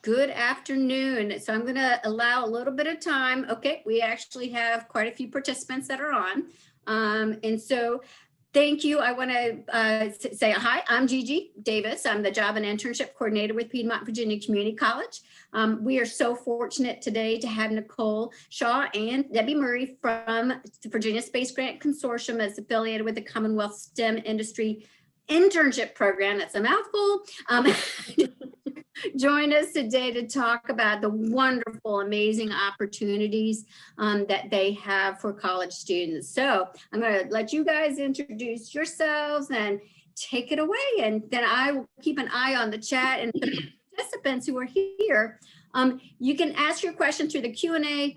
Good afternoon. So I'm going to allow a little bit of time. Okay, we actually have quite a few participants that are on. And so thank you. I want to say hi, I'm Gigi Davis. I'm the Job and Internship Coordinator with Piedmont Virginia Community College. We are so fortunate today to have Nicole Shaw and Debbie Murray from the Virginia Space Grant Consortium as affiliated with the Commonwealth STEM Industry Internship Program. That's a mouthful. Join us today to talk about the wonderful, amazing opportunities that they have for college students. So I'm going to let you guys introduce yourselves and take it away. And then I will keep an eye on the chat and the participants who are here. You can ask your question through the Q&A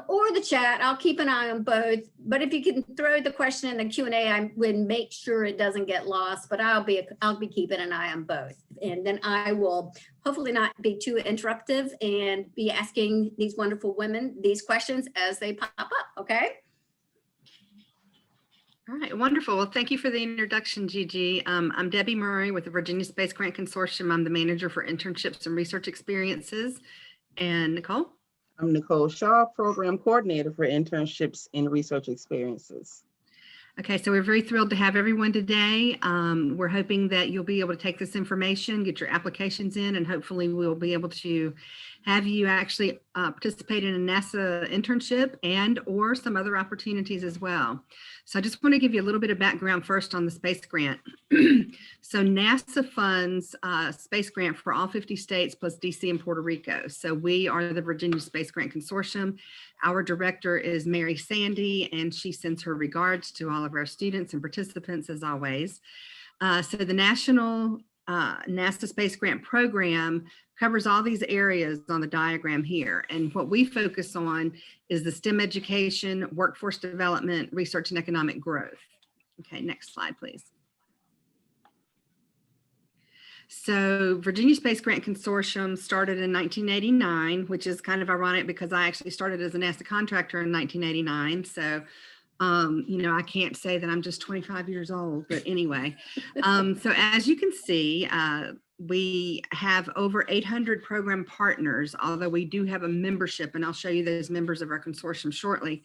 or the chat. I'll keep an eye on both. But if you can throw the question in the Q&A, I would make sure it doesn't get lost. But I'll be keeping an eye on both. And then I will hopefully not be too interruptive and be asking these wonderful women these questions as they pop up. Okay. All right, wonderful. Well, thank you for the introduction, Gigi. I'm Debbie Murray with the Virginia Space Grant Consortium. I'm the manager for internships and research experiences. And Nicole? I'm Nicole Shaw, Program Coordinator for Internships and Research Experiences. Okay, so we're very thrilled to have everyone today. We're hoping that you'll be able to take this information, get your applications in, and hopefully we'll be able to have you actually participate in a NASA internship and or some other opportunities as well. So I just want to give you a little bit of background first on the space grant. So NASA funds space grant for all 50 states plus DC and Puerto Rico. So we are the Virginia Space Grant Consortium. Our director is Mary Sandy, and she sends her regards to all of our students and participants as always. So the National NASA Space Grant Program covers all these areas on the diagram here. And what we focus on is the STEM education, workforce development, research, and economic growth. Okay, next slide, please. So Virginia Space Grant Consortium started in 1989, which is kind of ironic because I actually started as a NASA contractor in 1989. So you know, I can't say that I'm just 25 years old, but anyway. So as you can see, we have over 800 program partners, although we do have a membership, and I'll show you those members of our consortium shortly.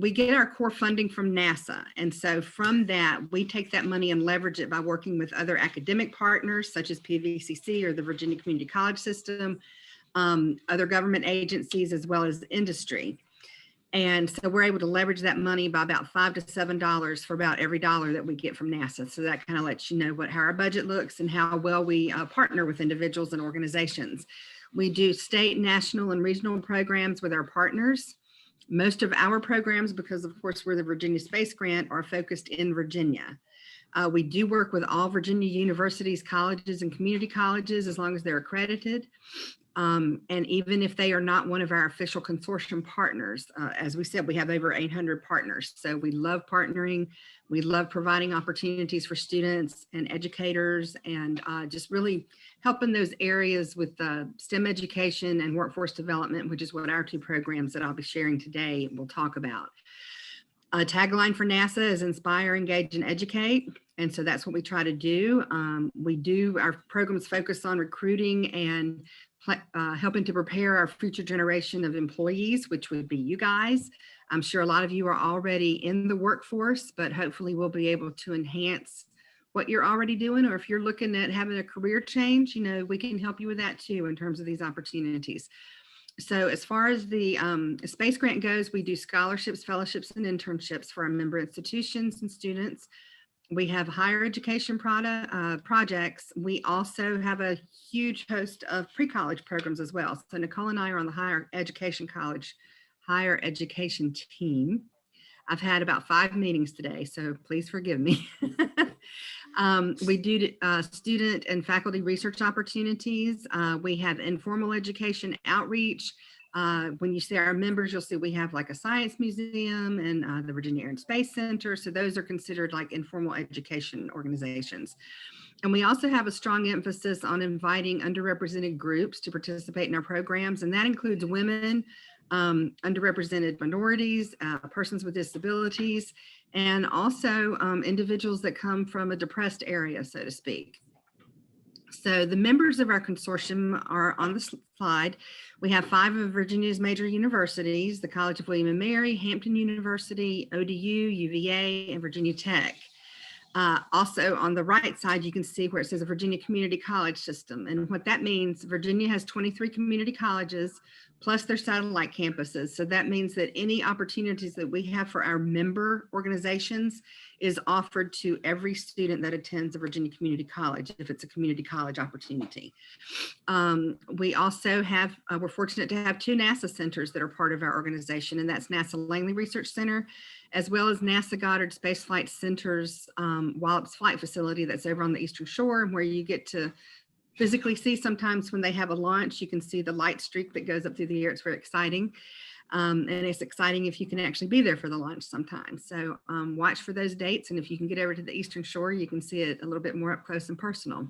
We get our core funding from NASA. And so from that, we take that money and leverage it by working with other academic partners, such as PVCC or the Virginia Community College System, other government agencies, as well as industry. And so we're able to leverage that money by about $5 to $7 for about every dollar that we get from NASA. So that kind of lets you know how our budget looks and how well we partner with individuals and organizations. We do state, national, and regional programs with our partners. Most of our programs, because of course we're the Virginia Space Grant, are focused in Virginia. We do work with all Virginia universities, colleges, and community colleges as long as they're accredited. And even if they are not one of our official consortium partners, as we said, we have over 800 partners. So we love partnering. We love providing opportunities for students and educators and just really helping those areas with STEM education and workforce development, which is what our two programs that I'll be sharing today will talk about. A tagline for NASA is inspire, engage, and educate. And so that's what we try to do. Our programs focus on recruiting and helping to prepare our future generation of employees, which would be you guys. I'm sure a lot of you are already in the workforce, but hopefully we'll be able to enhance what you're already doing, or if you're looking at having a career change, you know, we can help you with that too in terms of these opportunities. So as far as the space grant goes, we do scholarships, fellowships, and internships for our member institutions and students. We have higher education projects. We also have a huge host of pre-college programs as well. So Nicole and I are on the higher education team. I've had about 5 meetings today, so please forgive me. We do student and faculty research opportunities. We have informal education outreach. When you see our members, you'll see we have like a science museum and the Virginia Air and Space Center. So those are considered like informal education organizations. And we also have a strong emphasis on inviting underrepresented groups to participate in our programs. And that includes women, underrepresented minorities, persons with disabilities, and also individuals that come from a depressed area, so to speak. So the members of our consortium are on the slide. We have 5 of Virginia's major universities: the College of William and Mary, Hampton University, ODU, UVA, and Virginia Tech. Also on the right side, you can see where it says a Virginia Community College System. And what that means, Virginia has 23 community colleges plus their satellite campuses. So that means that any opportunities that we have for our member organizations is offered to every student that attends a Virginia Community College, if it's a community college opportunity. We also have, we're fortunate to have 2 NASA centers that are part of our organization, and that's NASA Langley Research Center, as well as NASA Goddard Space Flight Center's Wallops Flight Facility that's over on the Eastern Shore, where you get to physically see sometimes when they have a launch, you can see the light streak that goes up through the air. It's very exciting. And it's exciting if you can actually be there for the launch sometimes. So watch for those dates. And if you can get over to the Eastern Shore, you can see it a little bit more up close and personal.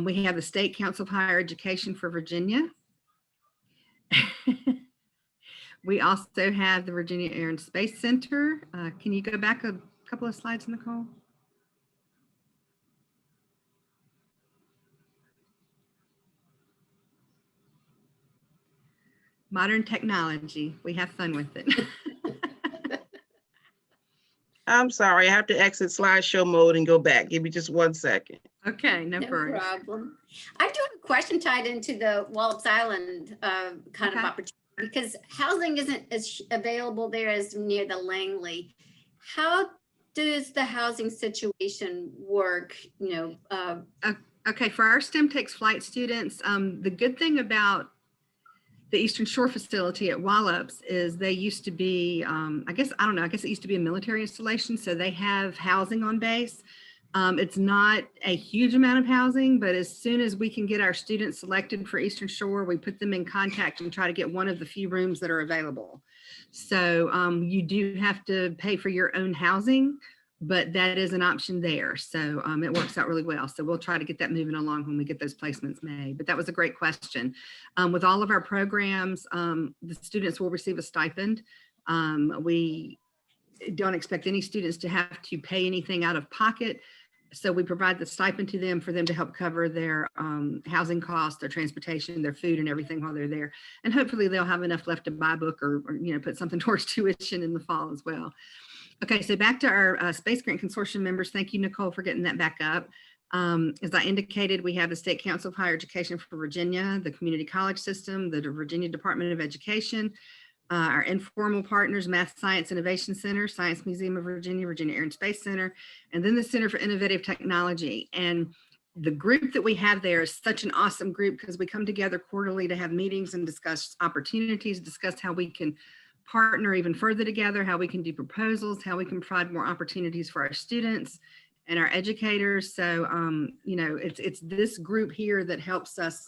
We have the State Council of Higher Education for Virginia. We also have the Virginia Air and Space Center. Can you go back a couple of slides, Nicole? Modern technology. We have fun with it. I'm sorry, I have to exit slideshow mode and go back. Give me just 1 second. Okay, no No worries. problem. I do have a question tied into the Wallops Island kind of Okay. opportunity, because housing isn't as available there as near the Langley. How does the housing situation work? You know, Okay, for our STEM Takes Flight students, the good thing about the Eastern Shore facility at Wallops is they used to be, I guess it used to be a military installation, so they have housing on base. It's not a huge amount of housing, but as soon as we can get our students selected for Eastern Shore, we put them in contact and try to get one of the few rooms that are available. So you do have to pay for your own housing, but that is an option there. So it works out really well. So we'll try to get that moving along when we get those placements made. But that was a great question. With all of our programs, the students will receive a stipend. We don't expect any students to have to pay anything out of pocket. So we provide the stipend to them for them to help cover their housing costs, their transportation, their food and everything while they're there. And hopefully they'll have enough left to buy a book or put something towards tuition in the fall as well. Okay, so back to our Space Grant Consortium members. Thank you, Nicole, for getting that back up. As I indicated, we have the State Council of Higher Education for Virginia, the Community College System, the Virginia Department of Education, our informal partners, Math Science Innovation Center, Science Museum of Virginia, Virginia Air and Space Center, and then the Center for Innovative Technology. And the group that we have there is such an awesome group because we come together quarterly to have meetings and discuss opportunities, discuss how we can partner even further together, how we can do proposals, how we can provide more opportunities for our students and our educators. So, it's this group here that helps us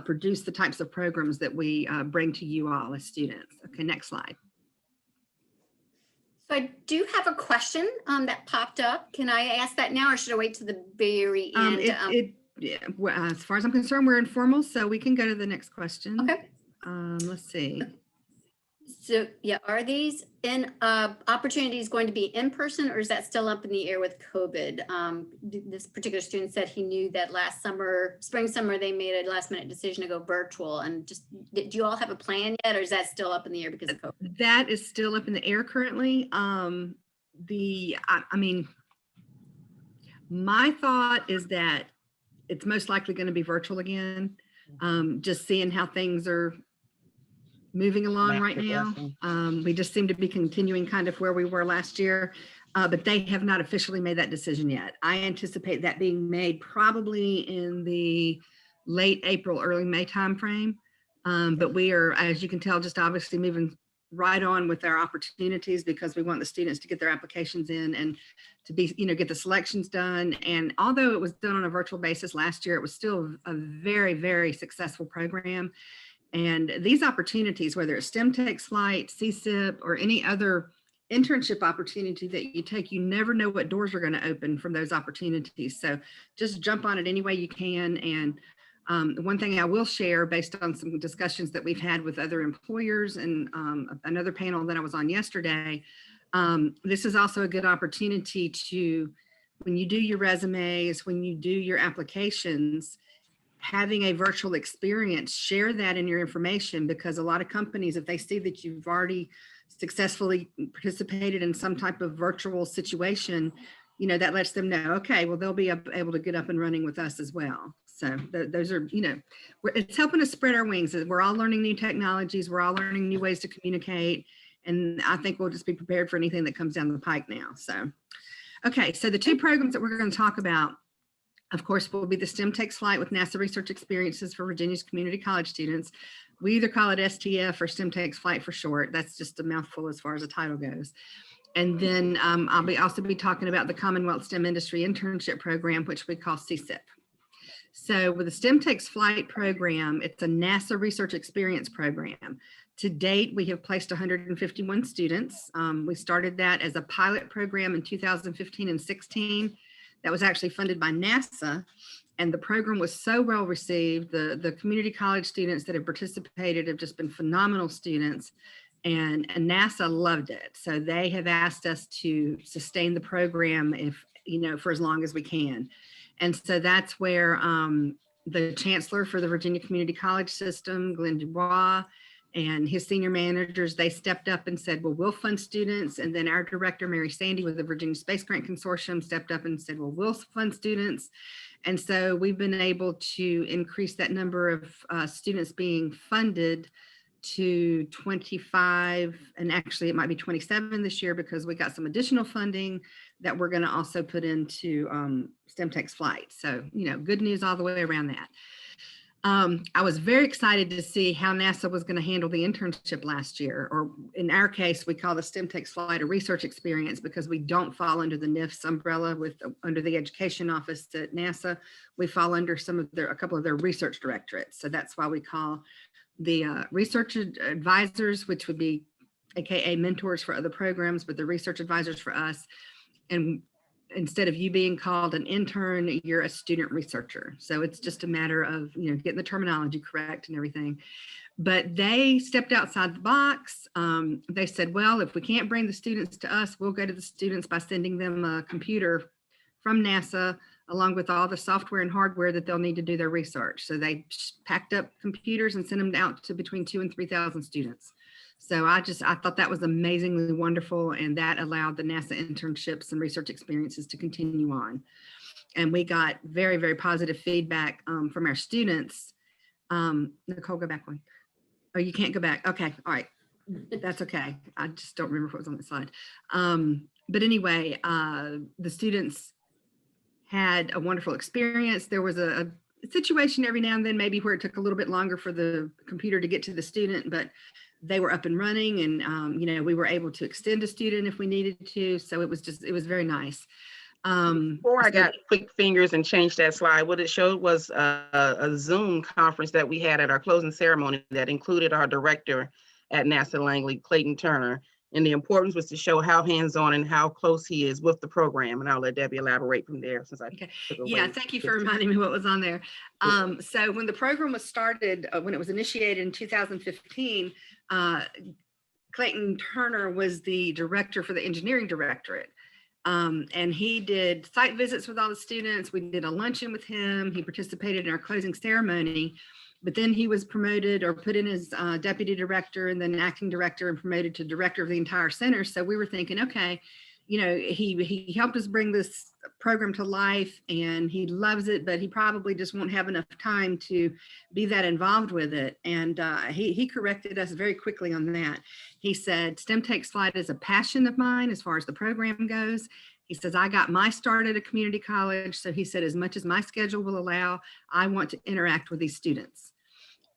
produce the types of programs that we bring to you all as students. Okay, next slide. so I do have a question that popped up. Can I ask that now, or should I wait to the very end? As far as I'm concerned, we're informal, so we can go to the next question. Okay. Let's see. So yeah, are these opportunities going to be in person, or is that still up in the air with COVID? This particular student said he knew that last summer, spring, summer, they made a last minute decision to go virtual. And just, do you all have a plan yet, or is that still up in the air because of COVID? That is still up in the air currently. My thought is that it's most likely going to be virtual again. Just seeing how things are moving along right now. We just seem to be continuing kind of where we were last year, but they have not officially made that decision yet. I anticipate that being made probably in the late April, early May timeframe. But we are, as you can tell, just obviously moving right on with our opportunities because we want the students to get their applications in and to be, get the selections done. And although it was done on a virtual basis last year, it was still a very, very successful program. And these opportunities, whether it's STEM Takes Flight, CSIIP, or any other internship opportunity that you take, you never know what doors are going to open from those opportunities. So just jump on it any way you can. And one thing I will share based on some discussions that we've had with other employers and another panel that I was on yesterday, this is also a good opportunity to when you do your resumes, when you do your applications, having a virtual experience, share that in your information, because a lot of companies, if they see that you've already successfully participated in some type of virtual situation, you know, that lets them know, okay, well, they'll be able to get up and running with us as well. So those are, you know, it's helping us spread our wings. We're all learning new technologies. We're all learning new ways to communicate. And I think we'll just be prepared for anything that comes down the pike now. So, okay, so the two programs that we're going to talk about, of course, will be the STEM Takes Flight with NASA Research Experiences for Virginia's community college students. We either call it STF or STEM Takes Flight for short. That's just a mouthful as far as the title goes. And then I'll also be talking about the Commonwealth STEM Industry Internship Program, which we call CSIIP. So with the STEM Takes Flight program, it's a NASA Research Experience program. To date, we have placed 151 students. We started that as a pilot program in 2015 and 16. That was actually funded by NASA. And the program was so well received. The community college students that have participated have just been phenomenal students. And NASA loved it. So they have asked us to sustain the program if, you know, for as long as we can. And so that's where the chancellor for the Virginia Community College System, Glenn Dubois, and his senior managers, they stepped up and said, well, we'll fund students. And then our director, Mary Sandy, with the Virginia Space Grant Consortium, stepped up and said, well, we'll fund students. And so we've been able to increase that number of students being funded to 25, and actually it might be 27 this year because we got some additional funding that we're going to also put into STEM Takes Flight. So, you know, good news all the way around that. I was very excited to see how NASA was going to handle the internship last year, or in our case, we call the STEM Takes Flight a research experience because we don't fall under the NIFS umbrella under the education office at NASA. We fall under a couple of their research directorates. So that's why we call the research advisors, which would be AKA mentors for other programs, but the research advisors for us. And instead of you being called an intern, you're a student researcher. So it's just a matter of, you know, getting the terminology correct and everything. But they stepped outside the box. They said, well, if we can't bring the students to us, we'll go to the students by sending them a computer from NASA, along with all the software and hardware that they'll need to do their research. So they packed up computers and sent them out to between 2,000 and 3,000 students. So I thought that was amazingly wonderful. And that allowed the NASA internships and research experiences to continue on. And we got very, very positive feedback from our students. Nicole, go back one. Oh, you can't go back. Okay. All right. That's okay. I just don't remember what was on the slide. But anyway, the students had a wonderful experience. There was a situation every now and then, maybe where it took a little bit longer for the computer to get to the student, but they were up and running, and you know, we were able to extend a student if we needed to. So it was very nice. Before I got quick fingers and changed that slide, what it showed was a Zoom conference that we had at our closing ceremony that included our director at NASA Langley, Clayton Turner. And the importance was to show how hands-on and how close he is with the program. And I'll let Debbie elaborate from there since I took away. Yeah, thank you for reminding me what was on there. So when the program was started, when it was initiated in 2015, Clayton Turner was the director for the engineering directorate. And he did site visits with all the students. We did a luncheon with him. He participated in our closing ceremony. But then he was promoted or put in as deputy director and then acting director and promoted to director of the entire center. So we were thinking, okay, you know, he helped us bring this program to life and he loves it, but he probably just won't have enough time to be that involved with it. And he corrected us very quickly on that. He said, STEM Takes Flight is a passion of mine as far as the program goes. He says, I got my start at a community college. So he said, as much as my schedule will allow, I want to interact with these students.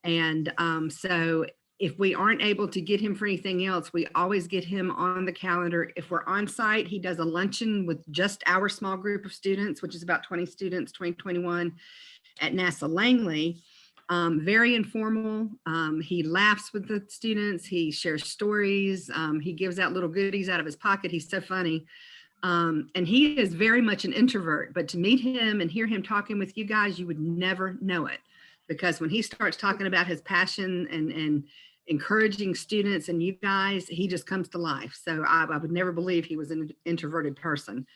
And so if we aren't able to get him for anything else, we always get him on the calendar. If we're on site, he does a luncheon with just our small group of students, which is about 20 students, 2021 at NASA Langley. Very informal. He laughs with the students. He shares stories. He gives out little goodies out of his pocket. He's so funny. And he is very much an introvert, but to meet him and hear him talking with you guys, you would never know it. Because when he starts talking about his passion and encouraging students and you guys, he just comes to life. So I would never believe he was an introverted person.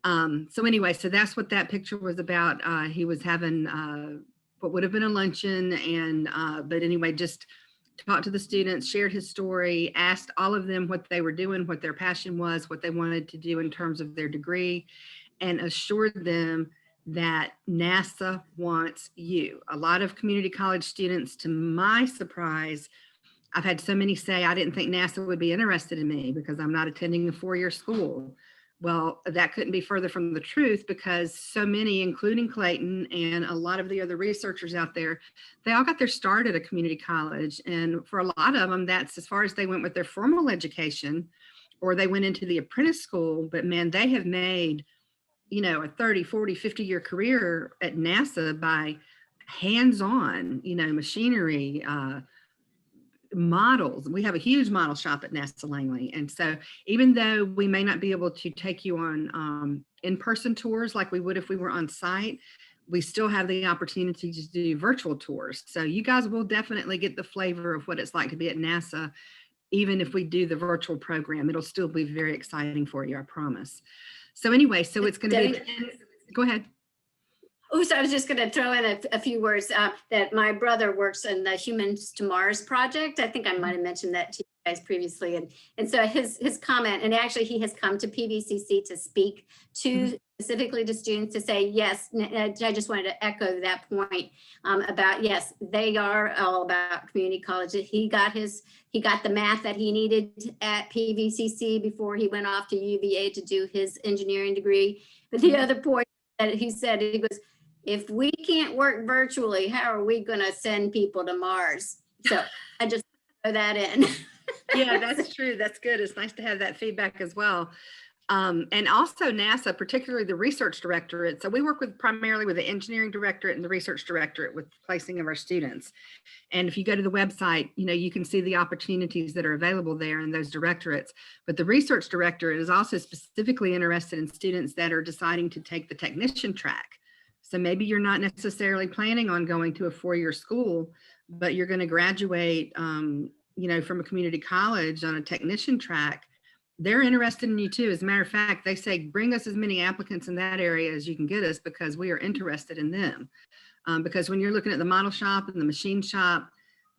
So anyway, so that's what that picture was about. He was having what would have been a luncheon, and but anyway, just talked to the students, shared his story, asked all of them what they were doing, what their passion was, what they wanted to do in terms of their degree, and assured them that NASA wants you. A lot of community college students, to my surprise, I've had so many say, I didn't think NASA would be interested in me because I'm not attending a four-year school. Well, that couldn't be further from the truth, because so many, including Clayton and a lot of the other researchers out there, they all got their start at a community college. And for a lot of them, that's as far as they went with their formal education, or they went into the apprentice school. But man, they have made, you know, a 30, 40, 50-year career at NASA by hands-on, you know, machinery, models. We have a huge model shop at NASA Langley. And so even though we may not be able to take you on in-person tours like we would if we were on site, we still have the opportunity to do virtual tours. So you guys will definitely get the flavor of what it's like to be at NASA. Even if we do the virtual program, it'll still be very exciting for you, I promise. So anyway, so it's going to be, go ahead. Oh, so I was just going to throw in a few words that my brother works in the Humans to Mars project. I think I might have mentioned that to you guys previously. And so his comment, and actually he has come to PVCC to speak to specifically to students to say, yes, I just wanted to echo that point about, yes, they are all about community college. He got the math that he needed at PVCC before he went off to UVA to do his engineering degree. But the other point that he said, he goes, if we can't work virtually, how are we going to send people to Mars? So I just throw that in. Yeah, that's true. That's good. It's nice to have that feedback as well. And also NASA, particularly the research directorate. So we work primarily with the engineering directorate and the research directorate with placing of our students. And if you go to the website, you know, you can see the opportunities that are available there in those directorates. But the research directorate is also specifically interested in students that are deciding to take the technician track. So maybe you're not necessarily planning on going to a four-year school, but you're going to graduate, you know, from a community college on a technician track. They're interested in you too. As a matter of fact, they say, bring us as many applicants in that area as you can get us, because we are interested in them. Because when you're looking at the model shop and the machine shop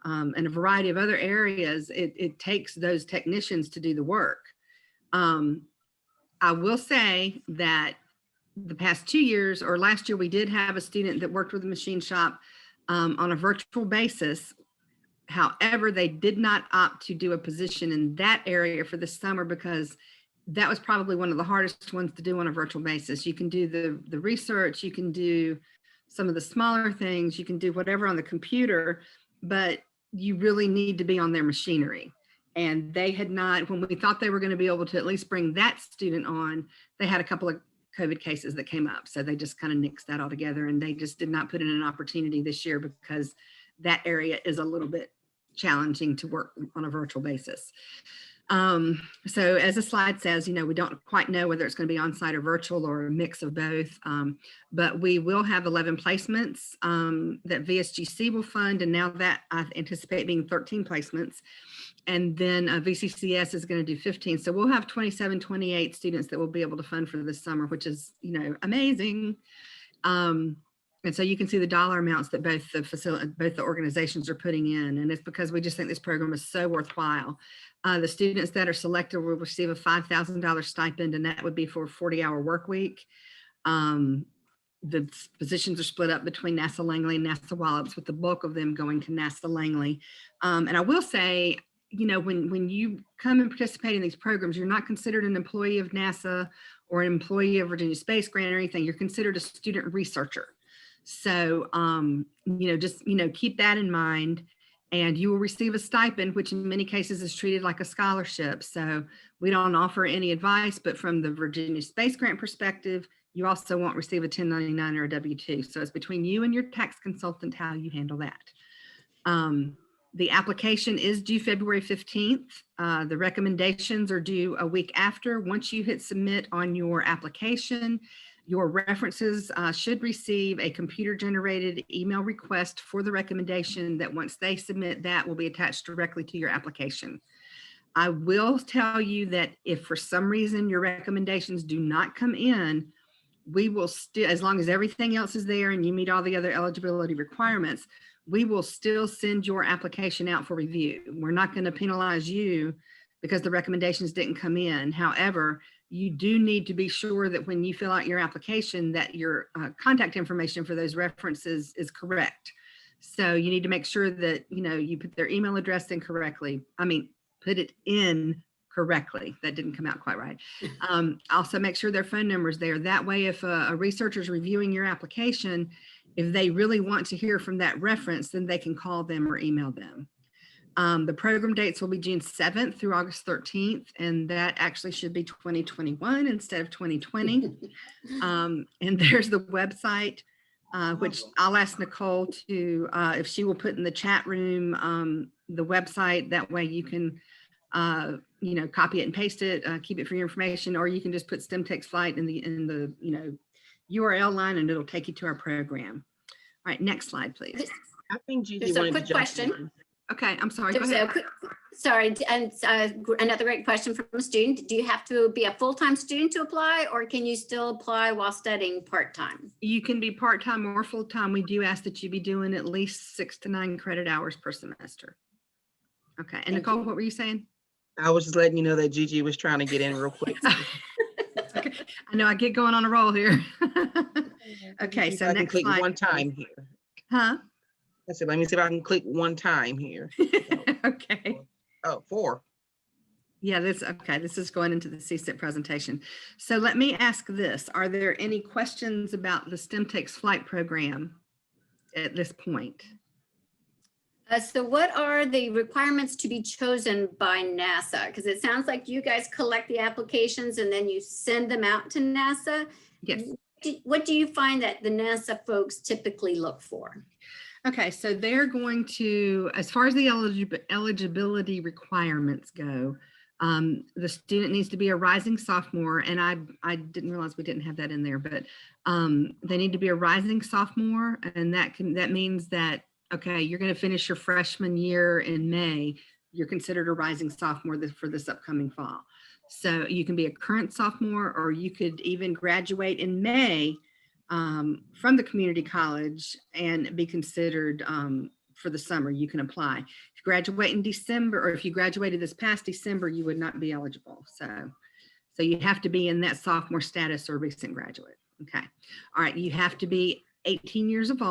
and a variety of other areas, it takes those technicians to do the work. I will say that the past 2 years, or last year, we did have a student that worked with the machine shop on a virtual basis. However, they did not opt to do a position in that area for the summer, because that was probably one of the hardest ones to do on a virtual basis. You can do the research, you can do some of the smaller things, you can do whatever on the computer, but you really need to be on their machinery. And they had not, when we thought they were going to be able to at least bring that student on, they had a couple of COVID cases that came up. So they just kind of nixed that all together, and they just did not put in an opportunity this year because that area is a little bit challenging to work on a virtual basis. So as the slide says, you know, we don't quite know whether it's going to be on-site or virtual or a mix of both, but we will have 11 placements that VSGC will fund, and now that I anticipate being 13 placements. And then VCCS is going to do 15. So we'll have 27, 28 students that we'll be able to fund for this summer, which is, you know, amazing. And so you can see the dollar amounts that both the organizations are putting in. And it's because we just think this program is so worthwhile. The students that are selected will receive a $5,000 stipend, and that would be for a 40-hour work week. The positions are split up between NASA Langley and NASA Wallops, with the bulk of them going to NASA Langley. And I will say, you know, when you come and participate in these programs, you're not considered an employee of NASA or an employee of Virginia Space Grant or anything. You're considered a student researcher. So, you know, just, you know, keep that in mind, and you will receive a stipend, which in many cases is treated like a scholarship. So we don't offer any advice, but from the Virginia Space Grant perspective, you also won't receive a 1099 or a W-2. So it's between you and your tax consultant how you handle that. The application is due February 15th. The recommendations are due a week after. Once you hit submit on your application, your references should receive a computer-generated email request for the recommendation that once they submit that will be attached directly to your application. I will tell you that if for some reason your recommendations do not come in, we will still, as long as everything else is there and you meet all the other eligibility requirements, we will still send your application out for review. We're not going to penalize you because the recommendations didn't come in. However, you do need to be sure that when you fill out your application that your contact information for those references is correct. So you need to make sure that, you know, you put their email address in correctly. I mean, put it in correctly. That didn't come out quite right. Also make sure their phone number is there. That way, if a researcher is reviewing your application, if they really want to hear from that reference, then they can call them or email them. The program dates will be June 7th through August 13th, and that actually should be 2021 instead of 2020. And there's the website, which I'll ask Nicole to, if she will put in the chat room, the website. That way you can, you know, copy it and paste it, keep it for your information, or you can just put STEM Takes Flight in the you know, URL line and it'll take you to our program. All right, next slide, please. I think Gigi There's a wanted to quick jump question. in. Okay, I'm sorry. Go There's ahead. a quick, sorry, and another great question from a student. Do you have to be a full-time student to apply, or can you still apply while studying part-time? You can be part-time or full-time. We do ask that you be doing at least 6 to 9 credit hours per semester. Okay, and Thank Nicole, you. what were you saying? I was just letting you know that Gigi was trying to get in real quick. Okay, I know I get going on a roll here. Okay, If so I can next click slide. one time here. Huh? I said, let me see if I can click one time here. Okay. Oh, 4. Yeah, okay. This is going into the CSIIP presentation. So let me ask this. Are there any questions about the STEM Takes Flight program at this point? So what are the requirements to be chosen by NASA? Because it sounds like you guys collect the applications and then you send them out to NASA. Yes. What do you find that the NASA folks typically look for? Okay, so they're going to, as far as the eligibility requirements go, the student needs to be a rising sophomore, and I didn't realize we didn't have that in there, but they need to be a rising sophomore, and that means that, okay, you're going to finish your freshman year in May, you're considered a rising sophomore for this upcoming fall. So you can be a current sophomore, or you could even graduate in May from the community college and be considered for the summer. You can apply. If you graduate in December, or if you graduated this past December, you would not be eligible. So you have to be in that sophomore status or recent graduate. Okay. All right. You have to be 18 years of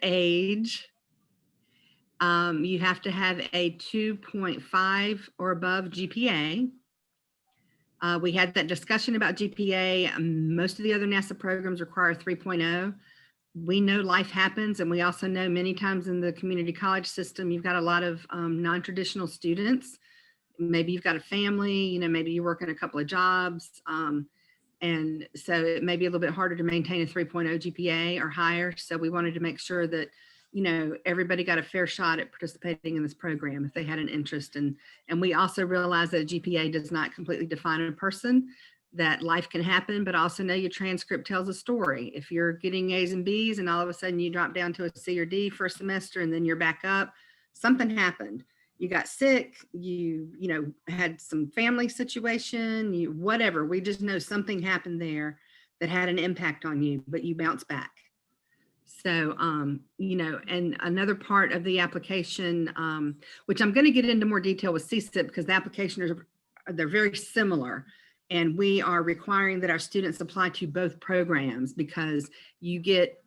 age. You have to have a 2.5 or above GPA. We had that discussion about GPA. Most of the other NASA programs require 3.0. We know life happens, and we also know many times in the community college system, you've got a lot of non-traditional students. Maybe you've got a family, you know, maybe you're working a couple of jobs. And so it may be a little bit harder to maintain a 3.0 GPA or higher. So we wanted to make sure that, you know, everybody got a fair shot at participating in this program if they had an interest. And we also realize that a GPA does not completely define a person, that life can happen, but also know your transcript tells a story. If you're getting A's and B's and all of a sudden you drop down to a C or D first semester and then you're back up, something happened. You got sick, you know, had some family situation, whatever. We just know something happened there that had an impact on you, but you bounce back. So, you know, and another part of the application, which I'm going to get into more detail with CSIIP, because the application they're very similar. And we are requiring that our students apply to both programs because you get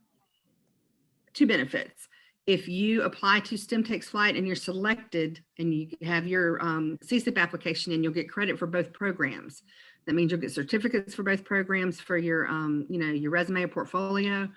2 benefits. If you apply to STEM Takes Flight and you're selected and you have your CSIIP application, and you'll get credit for both programs. That means you'll get certificates for both programs for your, you know, your resume or portfolio.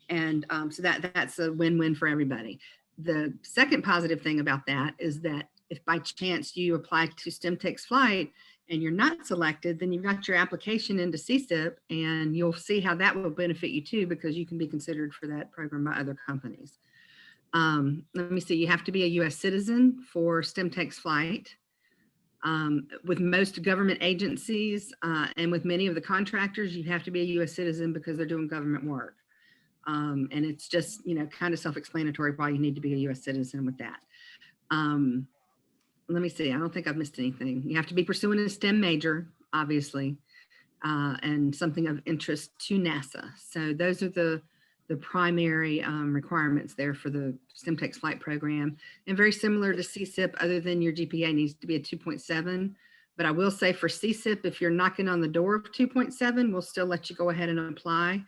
And so that's a win-win for everybody. The second positive thing about that is that if by chance you apply to STEM Takes Flight and you're not selected, then you've got your application into CSIIP, and you'll see how that will benefit you too, because you can be considered for that program by other companies. Let me see, you have to be a US citizen for STEM Takes Flight. With most government agencies and with many of the contractors, you have to be a US citizen because they're doing government work. And it's just, you know, kind of self-explanatory why you need to be a US citizen with that. Let me see, I don't think I've missed anything. You have to be pursuing a STEM major, obviously. and something of interest to NASA. So those are the primary requirements there for the STEM Takes Flight program, and very similar to CSIIP, other than your GPA needs to be a 2.7. But I will say for CSIIP, if you're knocking on the door of 2.7, we'll still let you go ahead and apply,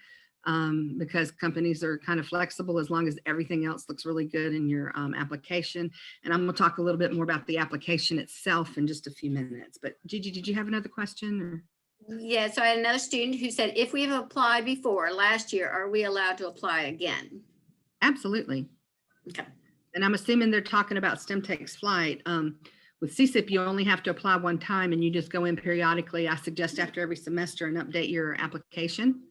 because companies are kind of flexible as long as everything else looks really good in your application. And I'm going to talk a little bit more about the application itself in just a few minutes. But Gigi, did you have another question? Or? Yeah, so I had another student who said, if we have applied before last year, are we allowed to apply again? Absolutely. Okay. And I'm assuming they're talking about STEM Takes Flight. With CSIIP, you only have to apply one time and you just go in periodically. I suggest after every semester and update your application.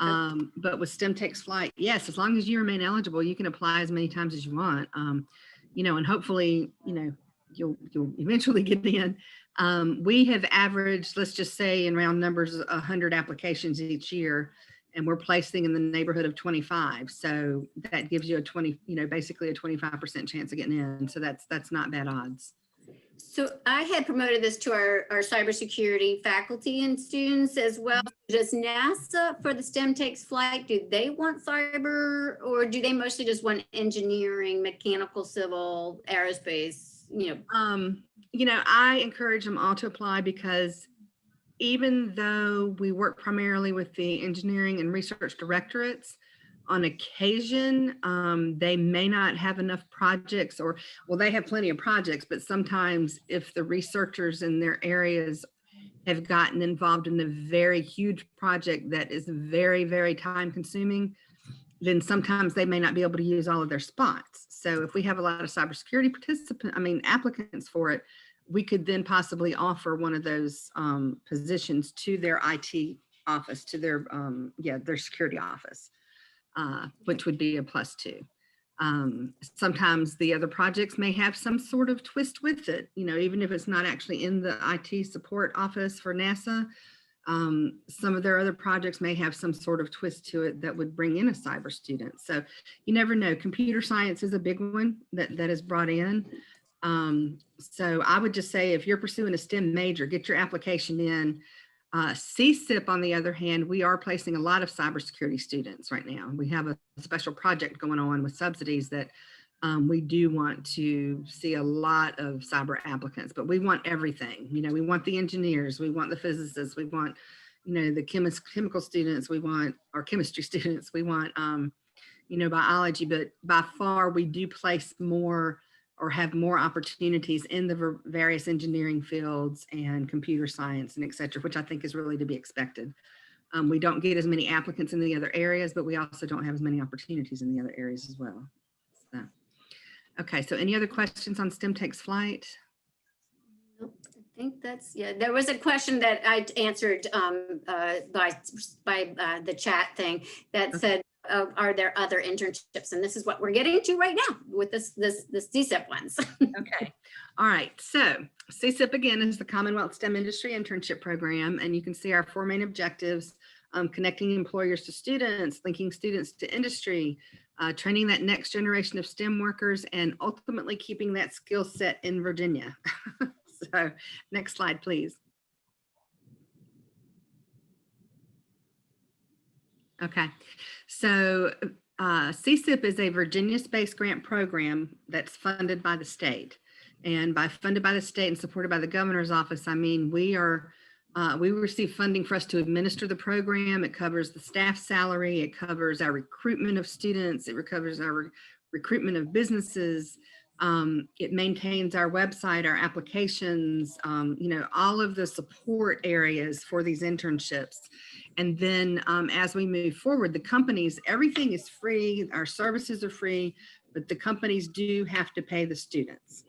Okay. But with STEM Takes Flight, yes, as long as you remain eligible, you can apply as many times as you want. You know, and hopefully, you know, you'll eventually get in. We have averaged, let's just say in round numbers, 100 applications each year, and we're placing in the neighborhood of 25. So that gives you a 20, you know, basically a 25% chance of getting in. So that's not bad odds. So I had promoted this to our cybersecurity faculty and students as well. Does NASA for the STEM Takes Flight, do they want cyber, or do they mostly just want engineering, mechanical, civil, aerospace, you know? I encourage them all to apply, because even though we work primarily with the engineering and research directorates, on occasion, they may not have enough projects, or, well, they have plenty of projects, but sometimes if the researchers in their areas have gotten involved in a very huge project that is very, very time consuming, then sometimes they may not be able to use all of their spots. So if we have a lot of cybersecurity applicants for it, we could then possibly offer one of those positions to their IT office, to their security office. Which would be a +2. Sometimes the other projects may have some sort of twist with it, you know, even if it's not actually in the IT support office for NASA. Some of their other projects may have some sort of twist to it that would bring in a cyber student. So you never know. Computer science is a big one that is brought in. So I would just say, if you're pursuing a STEM major, get your application in. CSIIP, on the other hand, we are placing a lot of cybersecurity students right now. We have a special project going on with subsidies that we do want to see a lot of cyber applicants, but we want everything. You know, we want the engineers, we want the physicists, we want, you know, the chemical students, we want our chemistry students, we want, you know, biology, but by far we do place more or have more opportunities in the various engineering fields and computer science and et cetera, which I think is really to be expected. We don't get as many applicants in the other areas, but we also don't have as many opportunities in the other areas as well. So, okay, so any other questions on STEM Takes Flight? Nope, I think that's, yeah, there was a question that I answered by the chat thing that said, are there other internships? And this is what we're getting to right now with this CSIIP ones. Okay. All right. So CSIIP, again, is the Commonwealth STEM Industry Internship Program. And you can see our 4 main objectives: connecting employers to students, linking students to industry, training that next generation of STEM workers, and ultimately keeping that skill set in Virginia. So next slide, please. Okay, so CSIIP is a Virginia Space Grant program that's funded by the state. And by funded by the state and supported by the governor's office, I mean we receive funding for us to administer the program. It covers the staff salary, it covers our recruitment of students, it covers our recruitment of businesses. It maintains our website, our applications, you know, all of the support areas for these internships. And then as we move forward, the companies, everything is free, our services are free, but the companies do have to pay the students.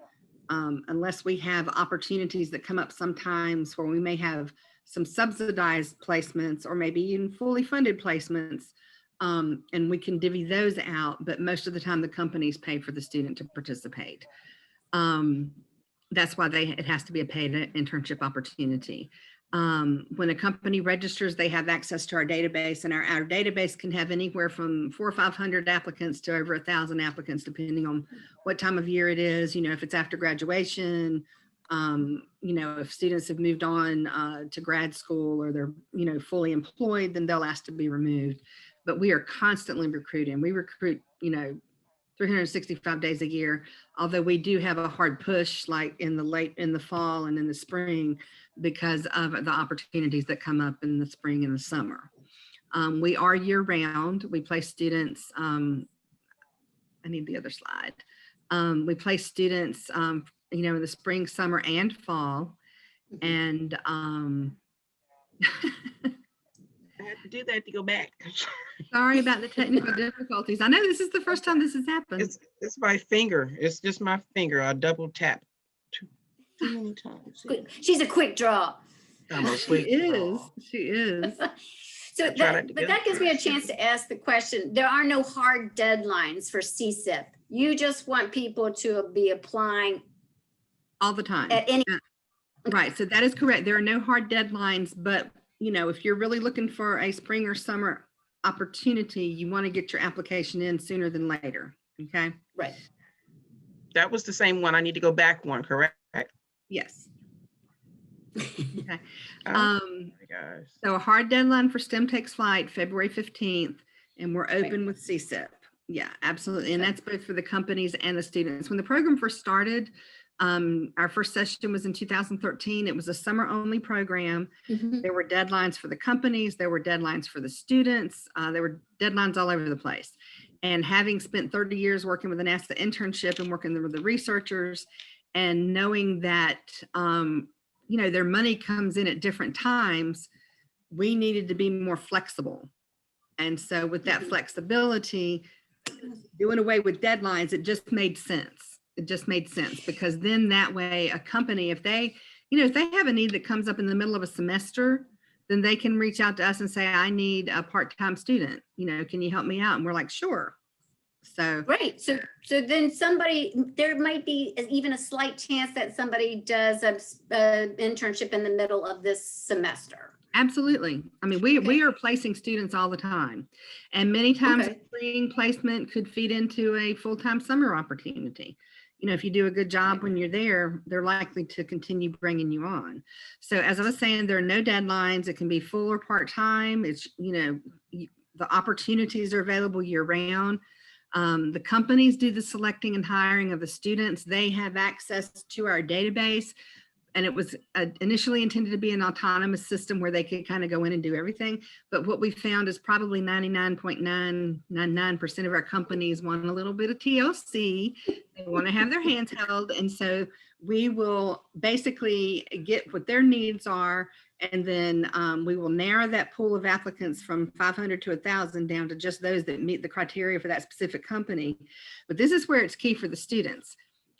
Unless we have opportunities that come up sometimes where we may have some subsidized placements or maybe even fully funded placements, and we can divvy those out, but most of the time the companies pay for the student to participate. That's why it has to be a paid internship opportunity. When a company registers, they have access to our database, and our database can have anywhere from 400 or 500 applicants to over 1,000 applicants, depending on what time of year it is, you know, if it's after graduation, You know, if students have moved on to grad school or they're, you know, fully employed, then they'll ask to be removed. But we are constantly recruiting. We recruit, you know, 365 days a year, although we do have a hard push like in the fall and in the spring because of the opportunities that come up in the spring and the summer. We are year round. We place students, I need the other slide. We place students, you know, in the spring, summer, and fall. And I had to do that to go back. sorry about the technical difficulties. I know this is the first time this has happened. It's my finger. It's just my finger. I double tap too many times. She's a quick draw. She is. So that gives me a chance to ask the question. There are no hard deadlines for CSIIP. You just want people to be applying all the time. At any. Right. So that is correct. There are no hard deadlines, but you know, if you're really looking for a spring or summer opportunity, you want to get your application in sooner than later. Okay. Right. That was the same one. I need to go back one, correct? Yes. Okay. Oh my gosh. So a hard deadline for STEM Takes Flight, February 15th, and we're open with CSIIP. Yeah, absolutely. And that's both for the companies and the students. When the program first started, our first session was in 2013. It was a summer only program. There were deadlines for the companies. There were deadlines for the students. There were deadlines all over the place. And having spent 30 years working with the NASA internship and working with the researchers and knowing that, you know, their money comes in at different times, we needed to be more flexible. And so with that flexibility, doing away with deadlines, it just made sense. It just made sense because then that way a company, if they, you know, if they have a need that comes up in the middle of a semester, then they can reach out to us and say, I need a part-time student, you know, can you help me out? And we're like, sure. So right. So then there might be even a slight chance that somebody does a internship in the middle of this semester. Absolutely. I mean, we are placing students all the time, and many times spring placement could feed into a full-time summer opportunity. You know, if you do a good job when you're there, they're likely to continue bringing you on. So as I was saying, there are no deadlines. It can be full or part-time. It's, you know, the opportunities are available year round. The companies do the selecting and hiring of the students. They have access to our database. And it was initially intended to be an autonomous system where they could kind of go in and do everything. But what we found is probably 99.999% of our companies want a little bit of TLC. They want to have their hands held. And so we will basically get what their needs are. And then we will narrow that pool of applicants from 500 to 1,000 down to just those that meet the criteria for that specific company. But this is where it's key for the students.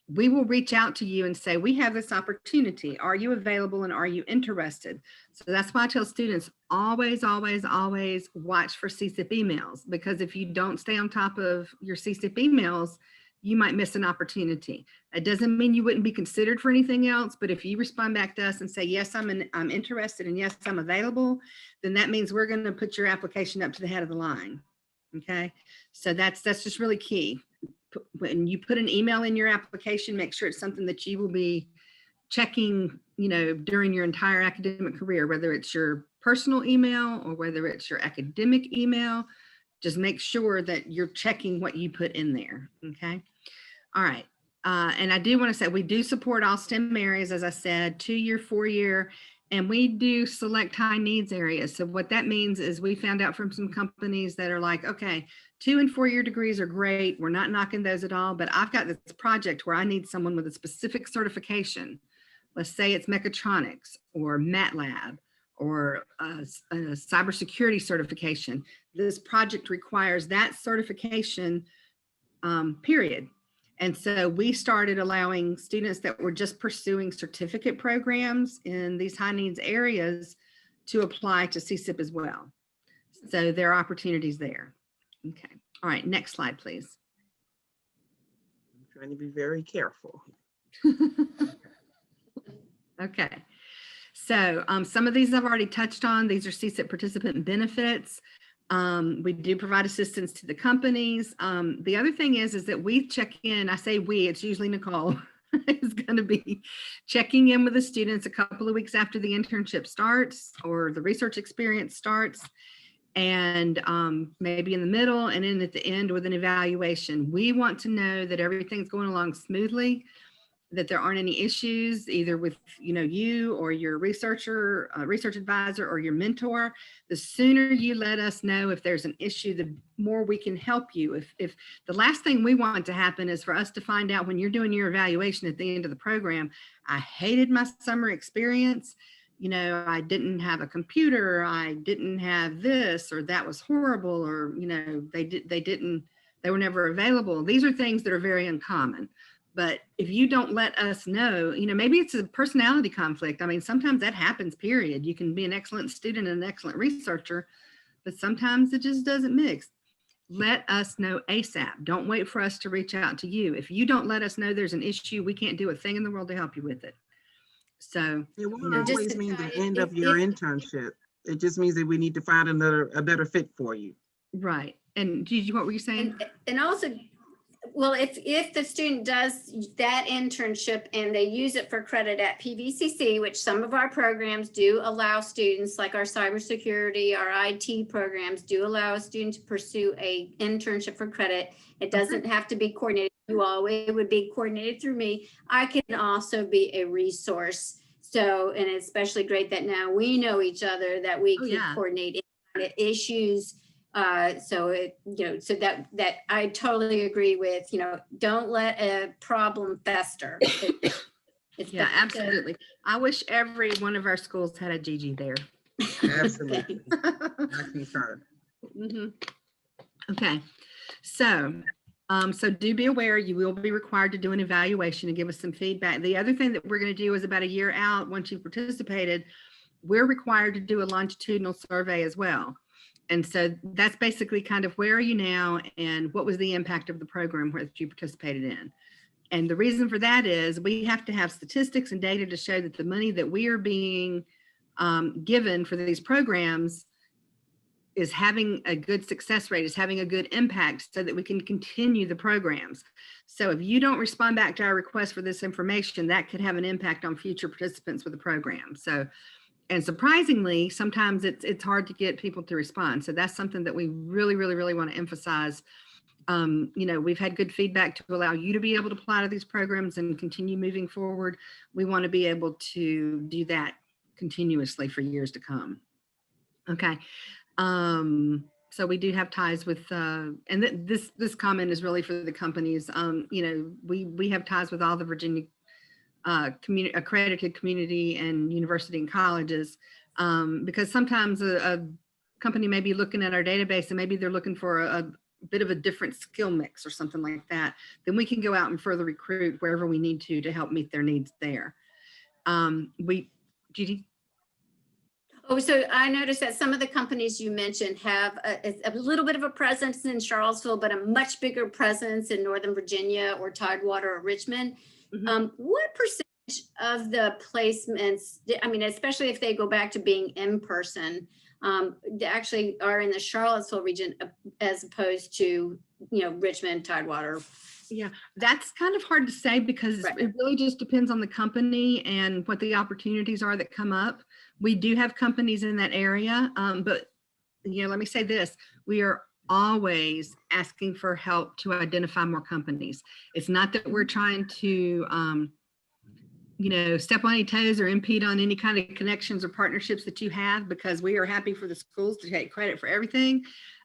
We will reach out to you and say, we have this opportunity. Are you available and are you interested? So that's why I tell students, always, always, always watch for CSIIP emails, because if you don't stay on top of your CSIIP emails, you might miss an opportunity. It doesn't mean you wouldn't be considered for anything else, but if you respond back to us and say, yes, I'm interested and yes, I'm available, then that means we're going to put your application up to the head of the line. Okay. So that's just really key. When you put an email in your application, make sure it's something that you will be checking, you know, during your entire academic career, whether it's your personal email or whether it's your academic email. Just make sure that you're checking what you put in there. Okay. All right. And I do want to say we do support all STEM areas, as I said, 2-year, 4-year, and we do select high needs areas. So what that means is we found out from some companies that are like, okay, 2- and 4-year degrees are great. We're not knocking those at all, but I've got this project where I need someone with a specific certification. Let's say it's mechatronics or MATLAB or a cybersecurity certification. This project requires that certification, period. And so we started allowing students that were just pursuing certificate programs in these high needs areas to apply to CSIIP as well. So there are opportunities there. Okay. All right. Next slide, please. I'm trying to be very careful. Okay. So some of these I've already touched on. These are CSIIP participant benefits. We do provide assistance to the companies. The other thing is that we check in, I say we, it's usually Nicole. is going to be checking in with the students a couple of weeks after the internship starts or the research experience starts, and maybe in the middle and then at the end with an evaluation. We want to know that everything's going along smoothly, that there aren't any issues either with you or your research advisor or your mentor. The sooner you let us know if there's an issue, the more we can help you. If the last thing we want to happen is for us to find out when you're doing your evaluation at the end of the program, I hated my summer experience, I didn't have a computer, I didn't have this, or that was horrible, or they were never available. These are things that are very uncommon. But if you don't let us know, maybe it's a personality conflict. I mean, sometimes that happens, period. You can be an excellent student and an excellent researcher, but sometimes it just doesn't mix. Let us know ASAP. Don't wait for us to reach out to you. If you don't let us know there's an issue, we can't do a thing in the world to help you with it. So it won't always mean the end of your internship. It just means that we need to find a better fit for you. Right. And Gigi, what were you saying? And also, well, if the student does that internship and they use it for credit at PVCC, which some of our programs do allow students, like our cybersecurity, our IT programs do allow a student to pursue a internship for credit. It doesn't have to be coordinated with you all. It would be coordinated through me. I can also be a resource. So, and it's especially great that now we know each other, that we can coordinate issues. So that I totally agree with, don't let a problem fester. Yeah, absolutely. I wish every one of our schools had a Gigi there. Absolutely. I concur. Okay. So do be aware, you will be required to do an evaluation and give us some feedback. The other thing that we're going to do is about a year out, once you've participated, we're required to do a longitudinal survey as well. And so that's basically kind of where are you now and what was the impact of the program that you participated in. And the reason for that is we have to have statistics and data to show that the money that we are being given for these programs is having a good success rate, is having a good impact so that we can continue the programs. So if you don't respond back to our request for this information, that could have an impact on future participants with the program. So, and surprisingly, sometimes it's hard to get people to respond. So that's something that we really, really, really want to emphasize. We've had good feedback to allow you to be able to apply to these programs and continue moving forward. We want to be able to do that continuously for years to come. Okay. So we do have ties with, and this comment is really for the companies. We have ties with all the Virginia accredited community and university and colleges, because sometimes a company may be looking at our database and maybe they're looking for a bit of a different skill mix or something like that. Then we can go out and further recruit wherever we need to help meet their needs there. Judy? Oh, so I noticed that some of the companies you mentioned have a little bit of a presence in Charlottesville, but a much bigger presence in Northern Virginia or Tidewater or Richmond. What percentage of the placements, I mean, especially if they go back to being in person, actually are in the Charlottesville region as opposed to, Richmond, Tidewater? Yeah, that's kind of hard to say because it really just depends on the company and what the opportunities are that come up. We do have companies in that area, but let me say this, we are always asking for help to identify more companies. It's not that we're trying to, step on any toes or impede on any kind of connections or partnerships that you have, because we are happy for the schools to take credit for everything.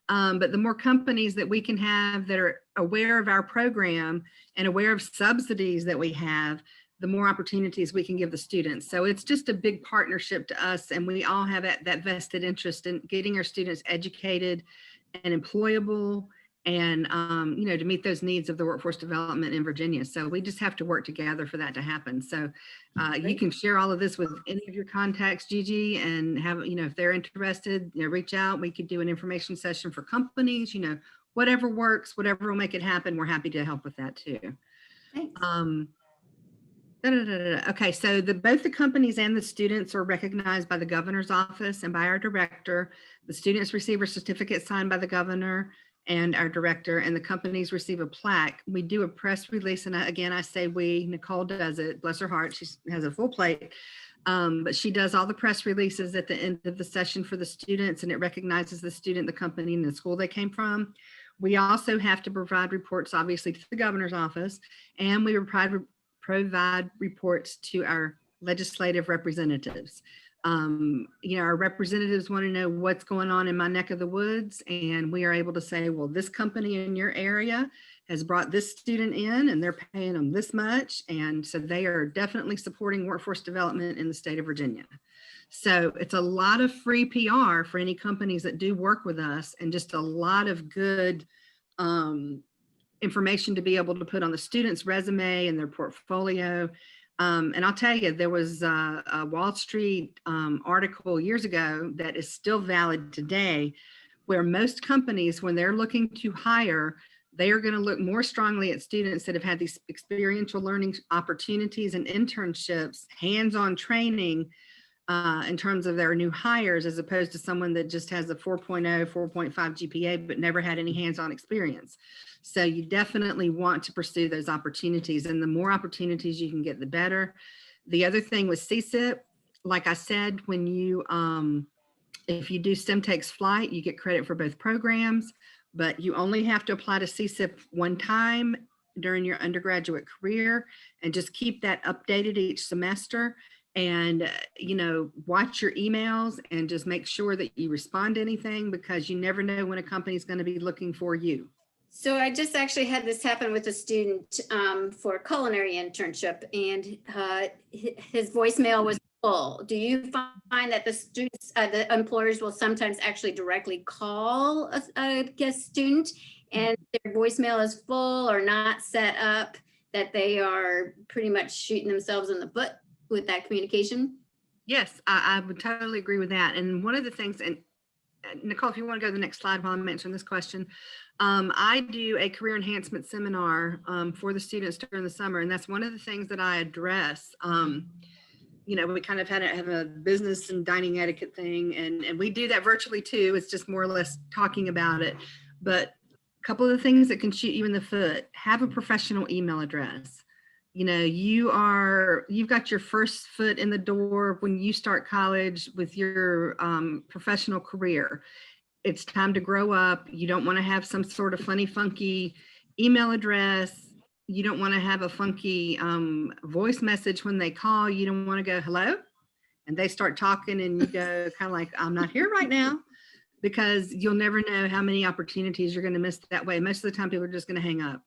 But the more companies that we can have that are aware of our program and aware of subsidies that we have, the more opportunities we can give the students. So it's just a big partnership to us, and we all have that vested interest in getting our students educated and employable and, to meet those needs of the workforce development in Virginia. So we just have to work together for that to happen. So you can share all of this with any of your contacts, Gigi, and have, if they're interested, reach out. We could do an information session for companies, whatever works, whatever will make it happen. We're happy to help with that too. Thanks. Okay, so both the companies and the students are recognized by the governor's office and by our director. The students receive a certificate signed by the governor, and our director, and the companies receive a plaque. We do a press release, and again, I say we, Nicole does it, bless her heart, she has a full plate. But she does all the press releases at the end of the session for the students, and it recognizes the student, the company, and the school they came from. We also have to provide reports, obviously, to the governor's office, and we provide reports to our legislative representatives. Our representatives want to know what's going on in my neck of the woods, and we are able to say, well, this company in your area has brought this student in and they're paying them this much. And so they are definitely supporting workforce development in the state of Virginia. So it's a lot of free PR for any companies that do work with us, and just a lot of good information to be able to put on the student's resume and their portfolio. And I'll tell you, there was a Wall Street article years ago that is still valid today, where most companies, when they're looking to hire, they are going to look more strongly at students that have had these experiential learning opportunities and internships, hands-on training in terms of their new hires, as opposed to someone that just has a 4.0, 4.5 GPA, but never had any hands-on experience. So you definitely want to pursue those opportunities, and the more opportunities you can get, the better. The other thing with CSIIP, like I said, when you, if you do STEM Takes Flight, you get credit for both programs, but you only have to apply to CSIIP one time during your undergraduate career, and just keep that updated each semester. And, watch your emails and just make sure that you respond to anything, because you never know when a company is going to be looking for you. So I just actually had this happen with a student for a culinary internship, and his voicemail was full. Do you find that the students, the employers will sometimes actually directly call a guest student and their voicemail is full or not set up, that they are pretty much shooting themselves in the foot with that communication? Yes, I would totally agree with that. And one of the things, and Nicole, if you want to go to the next slide while I'm answering this question, I do a career enhancement seminar for the students during the summer, and that's one of the things that I address. We kind of have a business and dining etiquette thing, and we do that virtually too. It's just more or less talking about it. But a couple of the things that can shoot you in the foot: have a professional email address. You've got your first foot in the door when you start college with your professional career. It's time to grow up. You don't want to have some sort of funny, funky email address. You don't want to have a funky voice message when they call. You don't want to go, hello, and they start talking and you go kind of like, I'm not here right now, because you'll never know how many opportunities you're going to miss that way. Most of the time people are just going to hang up.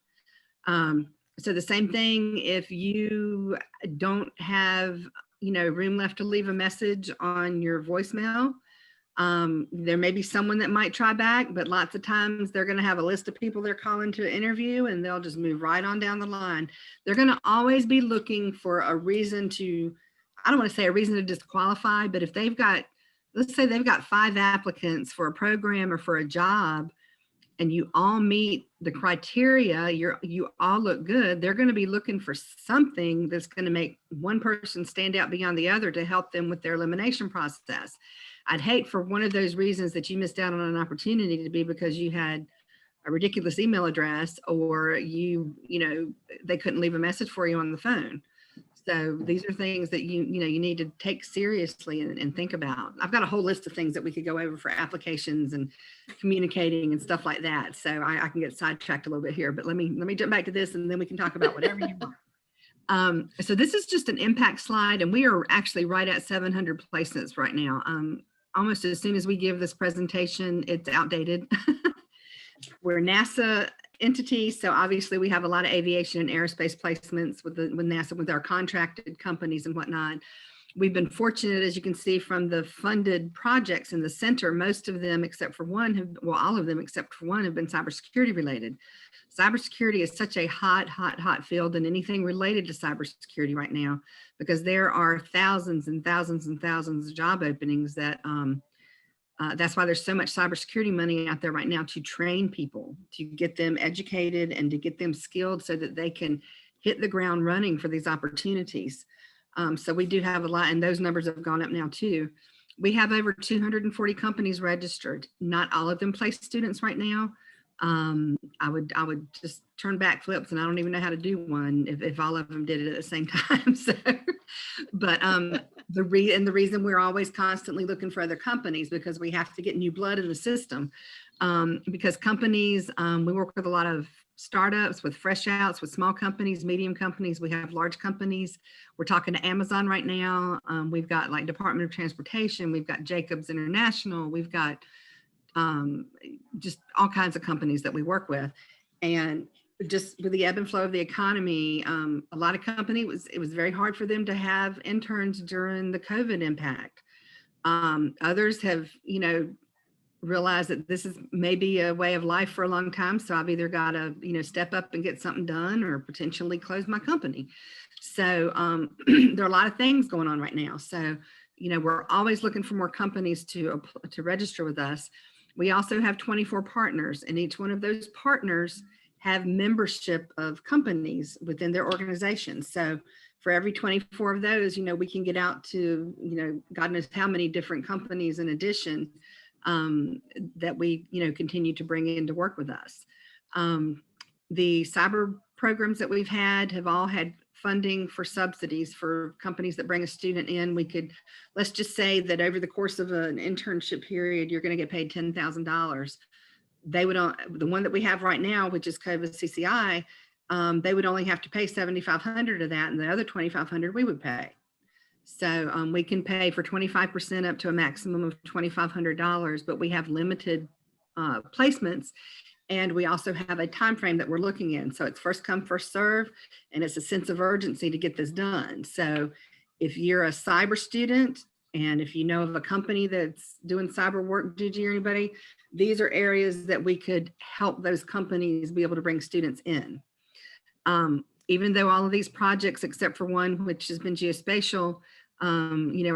So the same thing, if you don't have, room left to leave a message on your voicemail, there may be someone that might try back, but lots of times they're going to have a list of people they're calling to interview, and they'll just move right on down the line. They're going to always be looking for a reason to, I don't want to say a reason to disqualify, but if they've got, let's say they've got 5 applicants for a program or for a job, and you all meet the criteria, you all look good, they're going to be looking for something that's going to make one person stand out beyond the other to help them with their elimination process. I'd hate for one of those reasons that you missed out on an opportunity to be because you had a ridiculous email address, or they couldn't leave a message for you on the phone. So these are things that you need to take seriously and think about. I've got a whole list of things that we could go over for applications and communicating and stuff like that. So I can get sidetracked a little bit here, but let me jump back to this, and then we can talk about whatever you want. So this is just an impact slide, and we are actually right at 700 placements right now. Almost as soon as we give this presentation, it's outdated. We're NASA entity, so obviously we have a lot of aviation and aerospace placements with NASA, with our contracted companies and whatnot. We've been fortunate, as you can see from the funded projects in the center, most of them except for one all of them except for one have been cybersecurity related. Cybersecurity is such a hot field, and anything related to cybersecurity right now, because there are thousands and thousands and thousands of job openings that that's why there's so much cybersecurity money out there right now to train people, to get them educated and to get them skilled so that they can hit the ground running for these opportunities. So we do have a lot, and those numbers have gone up now too. We have over 240 companies registered. Not all of them place students right now, I would just turn back flips, and I don't even know how to do one if all of them did it at the same time. So, but the reason we're always constantly looking for other companies, because we have to get new blood in the system. Because companies, we work with a lot of startups, with fresh outs, with small companies, medium companies. We have large companies. We're talking to Amazon right now. We've got like Department of Transportation. We've got Jacobs International. We've got just all kinds of companies that we work with. And just with the ebb and flow of the economy, a lot of companies, it was very hard for them to have interns during the COVID impact. Others have, realized that this is maybe a way of life for a long time. So I've either got to, step up and get something done, or potentially close my company. So there are a lot of things going on right now. So, we're always looking for more companies to register with us. We also have 24 partners, and each one of those partners have membership of companies within their organization. So for every 24 of those, we can get out to, God knows how many different companies in addition that we, continue to bring in to work with us. The cyber programs that we've had have all had funding for subsidies for companies that bring a student in. Let's just say that over the course of an internship period, you're going to get paid $10,000. The one that we have right now, which is COVID CCI, they would only have to pay $7,500 of that, and the other $2,500 we would pay. So we can pay for 25% up to a maximum of $2,500, but we have limited placements. And we also have a time frame that we're looking in. So it's first come, first serve, and it's a sense of urgency to get this done. So if you're a cyber student, and if you know of a company that's doing cyber work, Gigi or anybody, these are areas that we could help those companies be able to bring students in. Even though all of these projects, except for one, which has been geospatial, are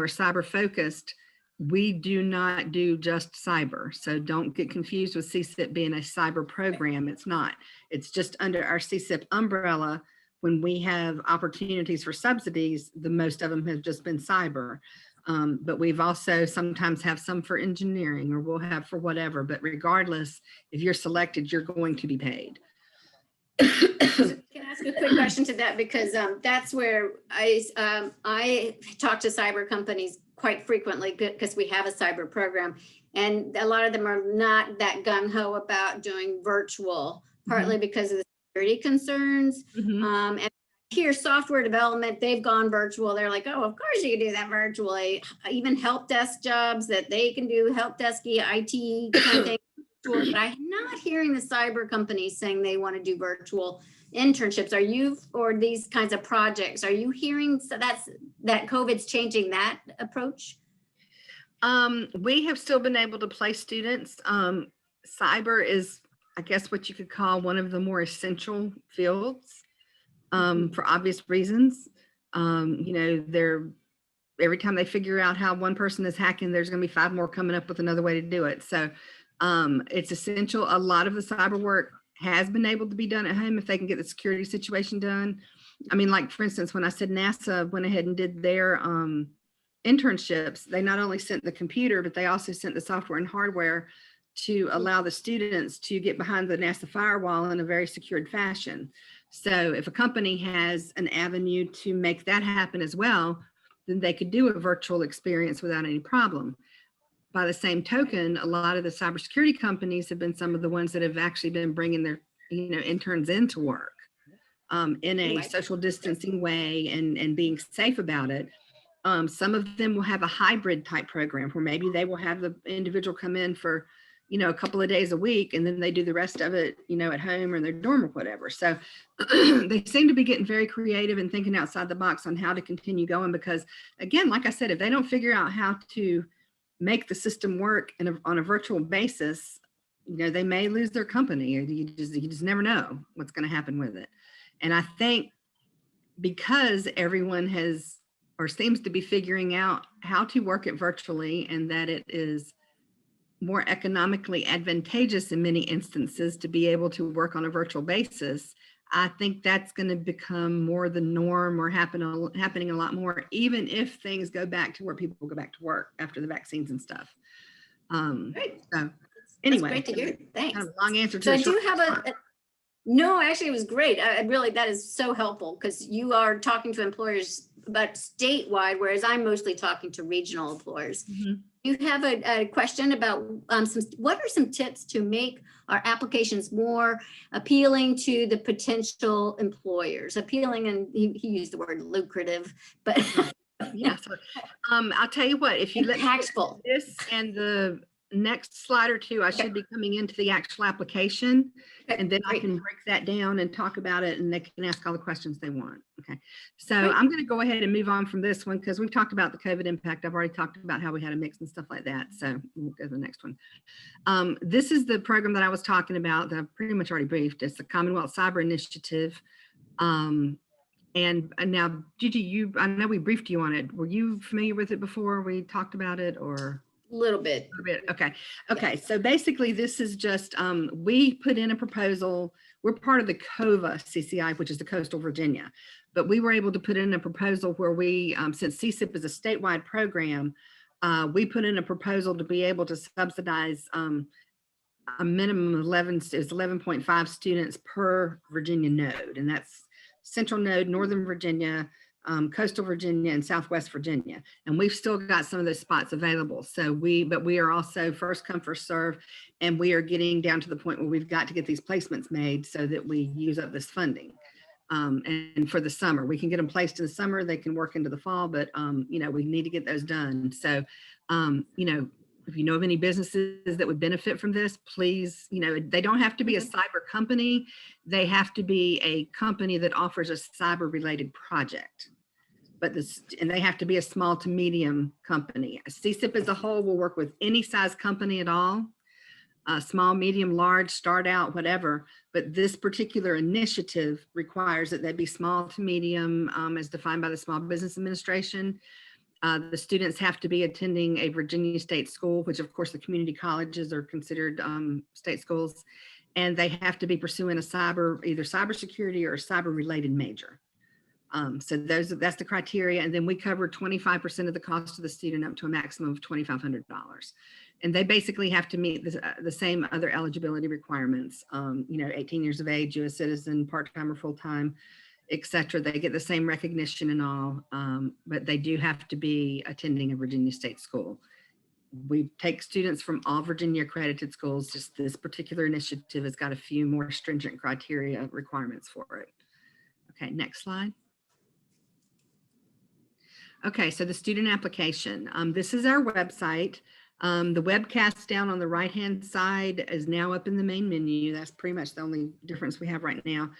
cyber focused, we do not do just cyber. So don't get confused with CSIIP being a cyber program. It's not. It's just under our CSIIP umbrella. When we have opportunities for subsidies, the most of them have just been cyber. But we've also sometimes have some for engineering, or we'll have for whatever. But regardless, if you're selected, you're going to be paid. Can I ask a quick question to that? Because that's where I talk to cyber companies quite frequently, because we have a cyber program, and a lot of them are not that gung-ho about doing virtual, partly because of the security concerns. And here, software development, they've gone virtual. They're like, oh, of course you can do that virtually. Even help desk jobs that they can do, help desky IT kind of thing. But I'm not hearing the cyber companies saying they want to do virtual internships. Are you, or these kinds of projects, are you hearing that COVID's changing that approach? We have still been able to place students. Cyber is, I guess, what you could call one of the more essential fields for obvious reasons. Every time they figure out how one person is hacking, there's going to be 5 more coming up with another way to do it. So it's essential. A lot of the cyber work has been able to be done at home if they can get the security situation done. I mean, like, for instance, when I said NASA went ahead and did their internships, they not only sent the computer, but they also sent the software and hardware to allow the students to get behind the NASA firewall in a very secured fashion. So if a company has an avenue to make that happen as well, then they could do a virtual experience without any problem. By the same token, a lot of the cybersecurity companies have been some of the ones that have actually been bringing their, interns into work in a social distancing way and being safe about it. Some of them will have a hybrid type program where maybe they will have the individual come in for, a couple of days a week, and then they do the rest of it, at home or in their dorm or whatever. So they seem to be getting very creative and thinking outside the box on how to continue going, because again, like I said, if they don't figure out how to make the system work on a virtual basis, they may lose their company. You just never know what's going to happen with it. And I think because everyone has, or seems to be figuring out how to work it virtually, and that it is more economically advantageous in many instances to be able to work on a virtual basis, I think that's going to become more the norm, or happening a lot more, even if things go back to where people go back to work after the vaccines and stuff. Great. So Anyway, great to hear. Thanks. kind of a long answer to So a I do short have no, actually it was great. I really, that is so helpful because you are talking to employers about statewide, whereas I'm mostly talking to regional employers. Mhm. You have a question about what are some tips to make our applications more appealing to the potential employers? Appealing, and he used the word lucrative, but Yeah, so I'll tell you what, if you let me get impactful. this and the next slide or two, I should be coming into the actual application. Okay, And then I great. can break that down and talk about it, and they can ask all the questions they want. Okay. So Great. I'm going to go ahead and move on from this one because we've talked about the COVID impact. I've already talked about how we had a mix and stuff like that. So we'll go to the next one. This is the program that I was talking about that I've pretty much already briefed. It's the Commonwealth Cyber Initiative. And now, Gigi, I know we briefed you on it. Were you familiar with it before we talked about it, or? Little bit. Okay. Okay. So basically this is just, we put in a proposal. We're part of the COVA CCI, which is the Coastal Virginia, but we were able to put in a proposal where we, since CSIIP is a statewide program, we put in a proposal to be able to subsidize a minimum of 11.5 students per Virginia node. And that's Central Node, Northern Virginia, Coastal Virginia, and Southwest Virginia. And we've still got some of those spots available. So but we are also first come, first serve, and we are getting down to the point where we've got to get these placements made so that we use up this funding. And for the summer, we can get them placed in the summer, they can work into the fall, but we need to get those done. So, if you know of any businesses that would benefit from this, please, they don't have to be a cyber company. They have to be a company that offers a cyber related project, and they have to be a small to medium company. CSIIP as a whole will work with any size company at all, small, medium, large, start out, whatever. But this particular initiative requires that they be small to medium, as defined by the Small Business Administration. The students have to be attending a Virginia state school, which of course the community colleges are considered state schools, and they have to be pursuing either cybersecurity or a cyber related major. So that's the criteria. And then we cover 25% of the cost of the student up to a maximum of $2,500. And they basically have to meet the same other eligibility requirements, 18 years of age, US citizen, part-time or full-time, etc. They get the same recognition and all, but they do have to be attending a Virginia state school. We take students from all Virginia accredited schools. Just this particular initiative has got a few more stringent criteria requirements for it. Okay, next slide. Okay, so the student application. This is our website. The webcast down on the right-hand side is now up in the main menu. That's pretty much the only difference we have right now.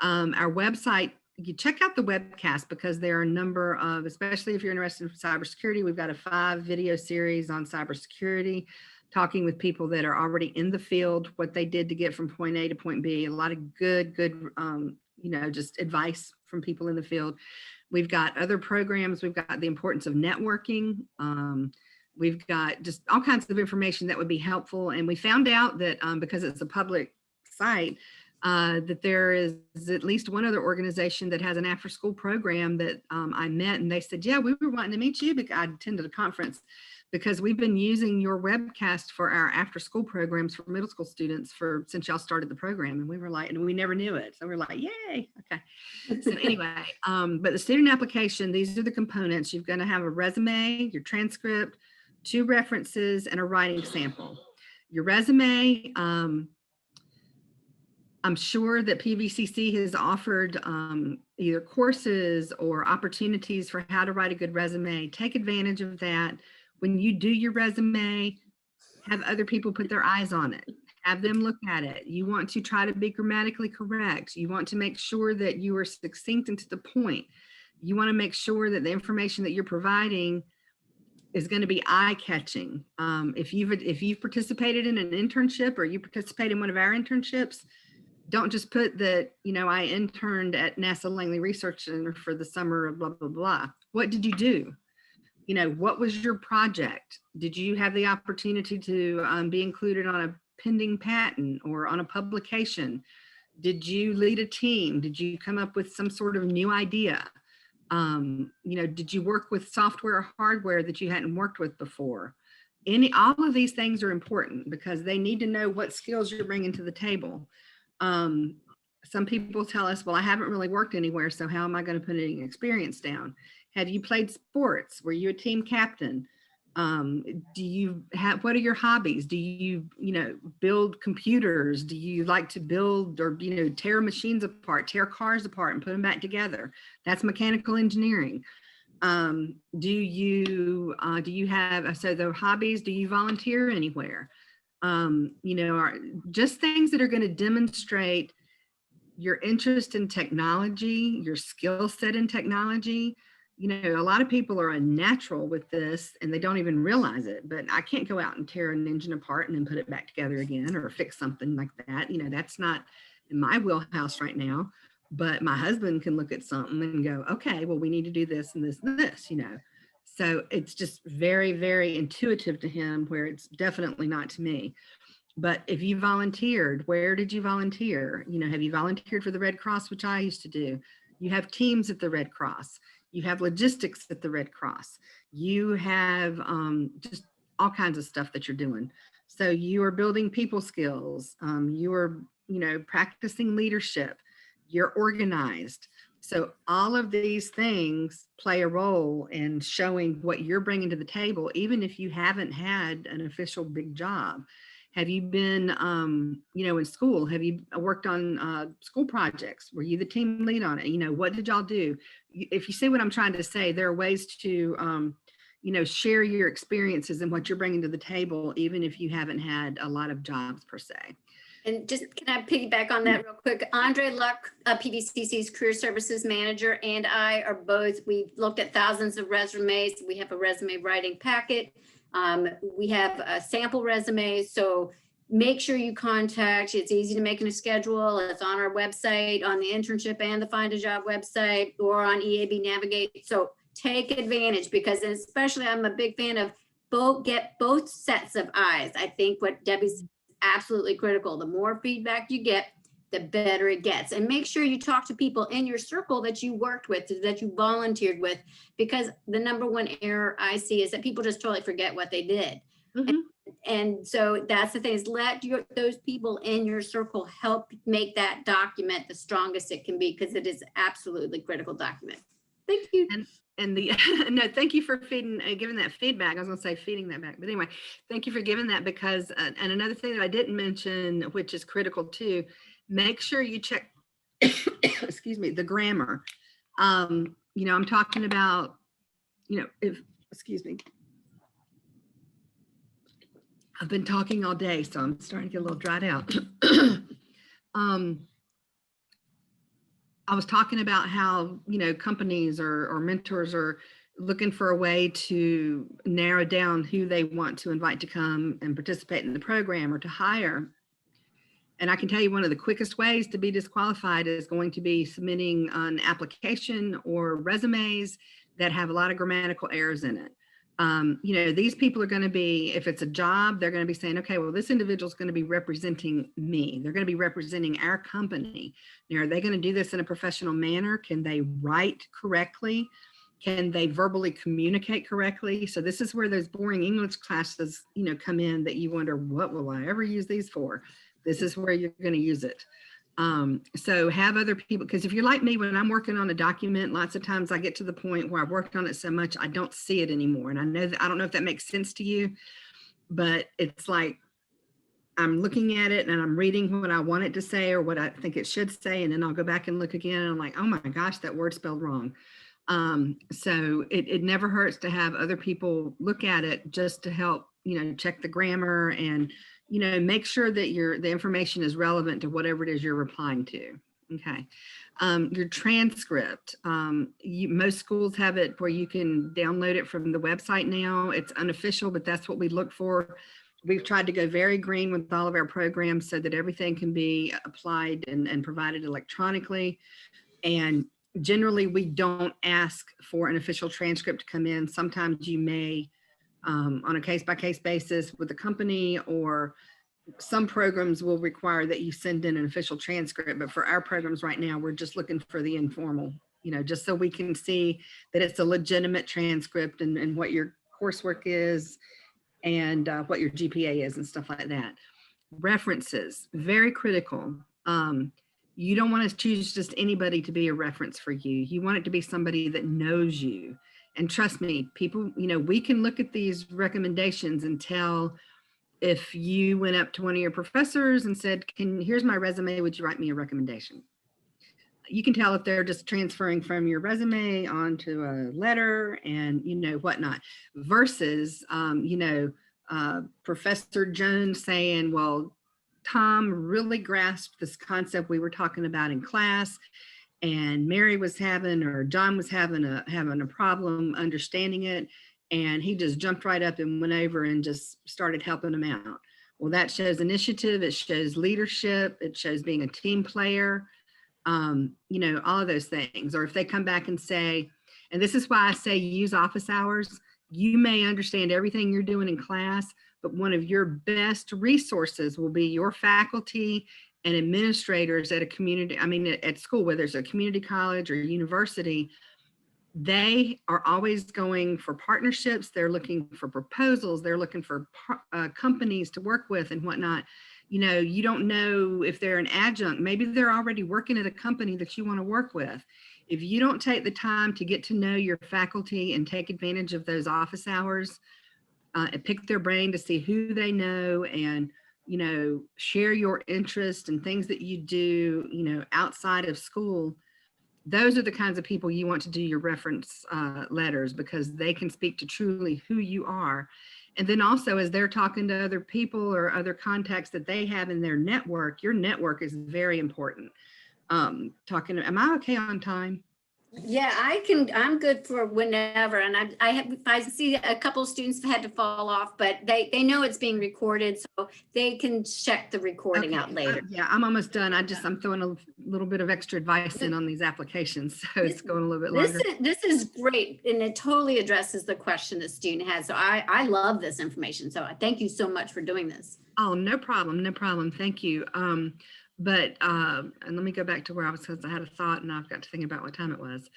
Our website, you check out the webcast because there are a number of, especially if you're interested in cybersecurity, we've got a 5-video series on cybersecurity, talking with people that are already in the field, what they did to get from point A to point B, a lot of good, just advice from people in the field. We've got other programs. We've got the importance of networking. We've got just all kinds of information that would be helpful. And we found out that because it's a public site, that there is at least one other organization that has an after-school program that I met, and they said, yeah, we were wanting to meet you because I attended a conference because we've been using your webcast for our after-school programs for middle school students since y'all started the program. And we were like, and we never knew it. So we're like, yay, okay. So anyway, but the student application, these are the components. You're gonna have a resume, your transcript, 2 references, and a writing sample. Your resume, I'm sure that PVCC has offered either courses or opportunities for how to write a good resume. Take advantage of that. When you do your resume, have other people put their eyes on it. Have them look at it. You want to try to be grammatically correct. You want to make sure that you are succinct and to the point. You want to make sure that the information that you're providing is going to be eye-catching. If you've participated in an internship or you participate in one of our internships, don't just put that, I interned at NASA Langley Research Center for the summer of blah, blah, blah. What did you do? What was your project? Did you have the opportunity to be included on a pending patent or on a publication? Did you lead a team? Did you come up with some sort of new idea? Did you work with software or hardware that you hadn't worked with before? all of these things are important because they need to know what skills you're bringing to the table. Some people tell us, well, I haven't really worked anywhere, so how am I going to put any experience down? Have you played sports? Were you a team captain? Do you have, what are your hobbies? Do you, build computers? Do you like to build or, tear machines apart, tear cars apart and put them back together? That's mechanical engineering. Do you have, so the hobbies, do you volunteer anywhere? Just things that are going to demonstrate your interest in technology, your skill set in technology. A lot of people are unnatural with this and they don't even realize it, but I can't go out and tear an engine apart and then put it back together again or fix something like that. That's not in my wheelhouse right now, but my husband can look at something and go, okay, well, we need to do this and this and this, So it's just very, very intuitive to him, where it's definitely not to me. But if you volunteered, where did you volunteer? Have you volunteered for the Red Cross, which I used to do? You have teams at the Red Cross. You have logistics at the Red Cross. You have just all kinds of stuff that you're doing. So you are building people skills. You are, practicing leadership. You're organized. So all of these things play a role in showing what you're bringing to the table, even if you haven't had an official big job. Have you been, in school? Have you worked on school projects? Were you the team lead on it? What did y'all do? If you see what I'm trying to say, there are ways to, share your experiences and what you're bringing to the table, even if you haven't had a lot of jobs per se. And just, can I piggyback on that real quick? Andre Luck, PVCC's Career Services Manager, and I are both, we've looked at thousands of resumes. We have a resume writing packet. We have sample resumes, so make sure you contact. It's easy to make a schedule. It's on our website, on the internship and the Find a Job website, or on EAB Navigate. So take advantage, because especially I'm a big fan of get both sets of eyes. I think what Debbie's absolutely critical. The more feedback you get, the better it gets. And make sure you talk to people in your circle that you worked with, that you volunteered with, because the number one error I see is that people just totally forget what they did. Mm-hmm. And so that's the thing, is let those people in your circle help make that document the strongest it can be, because it is absolutely critical document. Thank you. And the no, thank you for giving that feedback. I was going to say feeding that back, but anyway, thank you for giving that, because and another thing that I didn't mention, which is critical too, make sure you check excuse me, the grammar. I'm talking about, excuse me, I've been talking all day, so I'm starting to get a little dried out. I was talking about how, companies or mentors are looking for a way to narrow down who they want to invite to come and participate in the program or to hire. And I can tell you one of the quickest ways to be disqualified is going to be submitting an application or resumes that have a lot of grammatical errors in it. These people are going to be, if it's a job, they're going to be saying, okay, well, this individual is going to be representing me. They're going to be representing our company. Now, are they going to do this in a professional manner? Can they write correctly? Can they verbally communicate correctly? So this is where those boring English classes, come in, that you wonder, what will I ever use these for? This is where you're going to use it. So have other people, because if you're like me, when I'm working on a document, lots of times I get to the point where I've worked on it so much, I don't see it anymore. And I know that, I don't know if that makes sense to you, but it's like, I'm looking at it and I'm reading what I want it to say or what I think it should say. And then I'll go back and look again and I'm like, oh my gosh, that word spelled wrong. So it never hurts to have other people look at it just to help, check the grammar and, make sure that the information is relevant to whatever it is you're replying to. Okay. Your transcript, most schools have it where you can download it from the website now. It's unofficial, but that's what we look for. We've tried to go very green with all of our programs so that everything can be applied and provided electronically. And generally, we don't ask for an official transcript to come in. Sometimes you may, on a case-by-case basis with the company, or some programs will require that you send in an official transcript. But for our programs right now, we're just looking for the informal, just so we can see that it's a legitimate transcript and what your coursework is, and what your GPA is and stuff like that. References, very critical. You don't want to choose just anybody to be a reference for you. You want it to be somebody that knows you. And trust me, people, we can look at these recommendations and tell if you went up to one of your professors and said, here's my resume, would you write me a recommendation? You can tell if they're just transferring from your resume onto a letter and, whatnot, versus, Professor Jones saying, well, Tom really grasped this concept we were talking about in class, and Mary was having, or John was having a problem understanding it, and he just jumped right up and went over and just started helping him out. Well, that shows initiative, it shows leadership, it shows being a team player, all of those things. Or if they come back and say, and this is why I say use office hours, you may understand everything you're doing in class, but one of your best resources will be your faculty and administrators at a community, at school, whether it's a community college or university. They are always going for partnerships. They're looking for proposals. They're looking for companies to work with and whatnot. You don't know if they're an adjunct. Maybe they're already working at a company that you want to work with. If you don't take the time to get to know your faculty and take advantage of those office hours, and pick their brain to see who they know and, share your interest and things that you do, outside of school, those are the kinds of people you want to do your reference letters, because they can speak to truly who you are. And then also, as they're talking to other people or other contacts that they have in their network, your network is very important. Am I okay on time? Yeah, I'm good for whenever. And I see a couple of students have had to fall off, but they know it's being recorded, so they can check the recording out later. Yeah, I'm almost done. I'm throwing a little bit of extra advice in on these applications, so it's going a little bit longer. This is great, and it totally addresses the question the student has. So I love this information. So I thank you so much for doing this. Oh, no problem. Thank you. And let me go back to where I was, because I had a thought and I've got to think about what time it was.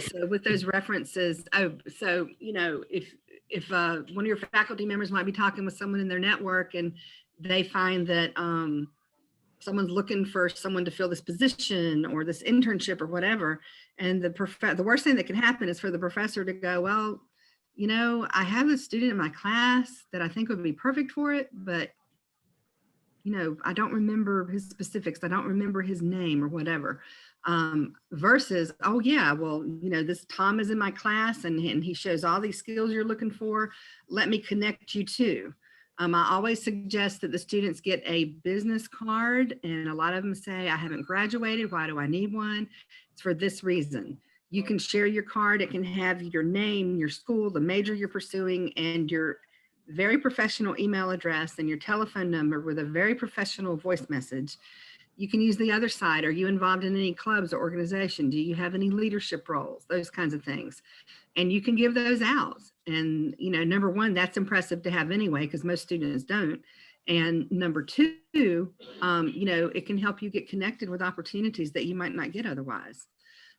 So with those references, if one of your faculty members might be talking with someone in their network and they find that someone's looking for someone to fill this position or this internship or whatever, and the worst thing that can happen is for the professor to go, well, I have a student in my class that I think would be perfect for it, but I don't remember his specifics. I don't remember his name or whatever. Versus, oh yeah, well, this Tom is in my class and he shows all these skills you're looking for. Let me connect you to. I always suggest that the students get a business card, and a lot of them say, I haven't graduated. Why do I need one? It's for this reason. You can share your card. It can have your name, your school, the major you're pursuing, and your very professional email address and your telephone number with a very professional voice message. You can use the other side. Are you involved in any clubs or organization? Do you have any leadership roles? Those kinds of things. And you can give those out. And, number one, that's impressive to have anyway, because most students don't. And number two, it can help you get connected with opportunities that you might not get otherwise.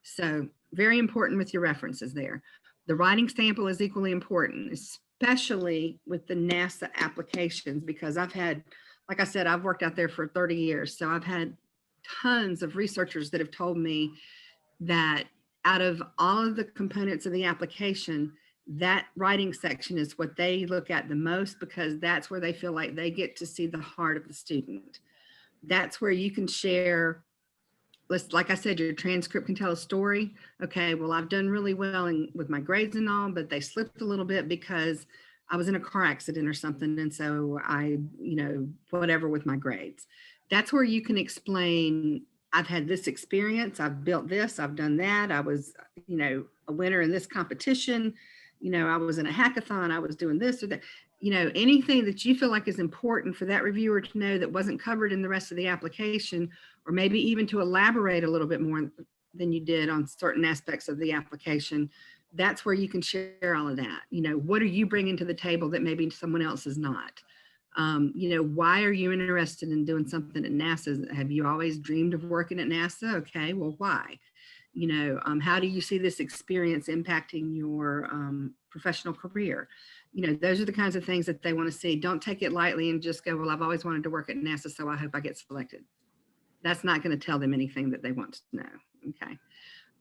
So very important with your references there. The writing sample is equally important, especially with the NASA applications, because I've had, like I said, I've worked out there for 30 years. So I've had tons of researchers that have told me that out of all of the components of the application, that writing section is what they look at the most, because that's where they feel like they get to see the heart of the student. That's where you can share, like I said, your transcript can tell a story. Okay, well, I've done really well with my grades and all, but they slipped a little bit because I was in a car accident or something. And so I, whatever with my grades. That's where you can explain, I've had this experience, I've built this, I've done that. I was, a winner in this competition. I was in a hackathon, I was doing this or that. Anything that you feel like is important for that reviewer to know that wasn't covered in the rest of the application, or maybe even to elaborate a little bit more than you did on certain aspects of the application. That's where you can share all of that. What are you bringing to the table that maybe someone else is not? Why are you interested in doing something at NASA? Have you always dreamed of working at NASA? Okay, well, why? How do you see this experience impacting your professional career? You know, those are the kinds of things that they want to see. Don't take it lightly and just go, well, I've always wanted to work at NASA, so I hope I get selected. That's not going to tell them anything that they want to know. Okay.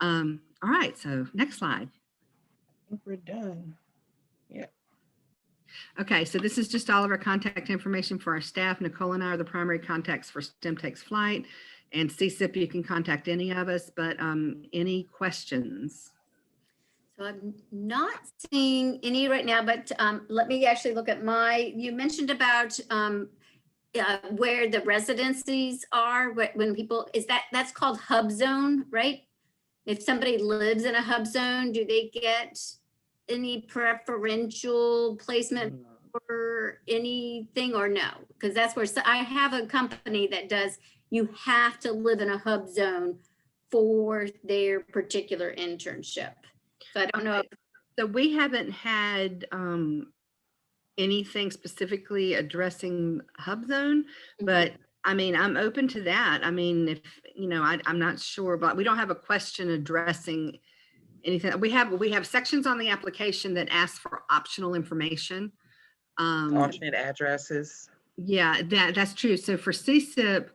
All right. So next slide. I think we're done. Yeah. Okay. So this is just all of our contact information for our staff. Nicole and I are the primary contacts for STEM Takes Flight, and CSIIP, you can contact any of us, but any questions? So I'm not seeing any right now, but let me actually look at you mentioned about where the residencies are, when people, that's called hub zone, right? If somebody lives in a hub zone, do they get any preferential placement or anything, or no? Because that's where, I have a company that does, you have to live in a hub zone for their particular internship. So I don't know. So we haven't had anything specifically addressing hub zone, but I mean, I'm open to that. I mean, if, you know, I'm not sure, but we don't have a question addressing anything. We have sections on the application that ask for optional information. Alternate addresses. Yeah, that's true. So for CSIIP,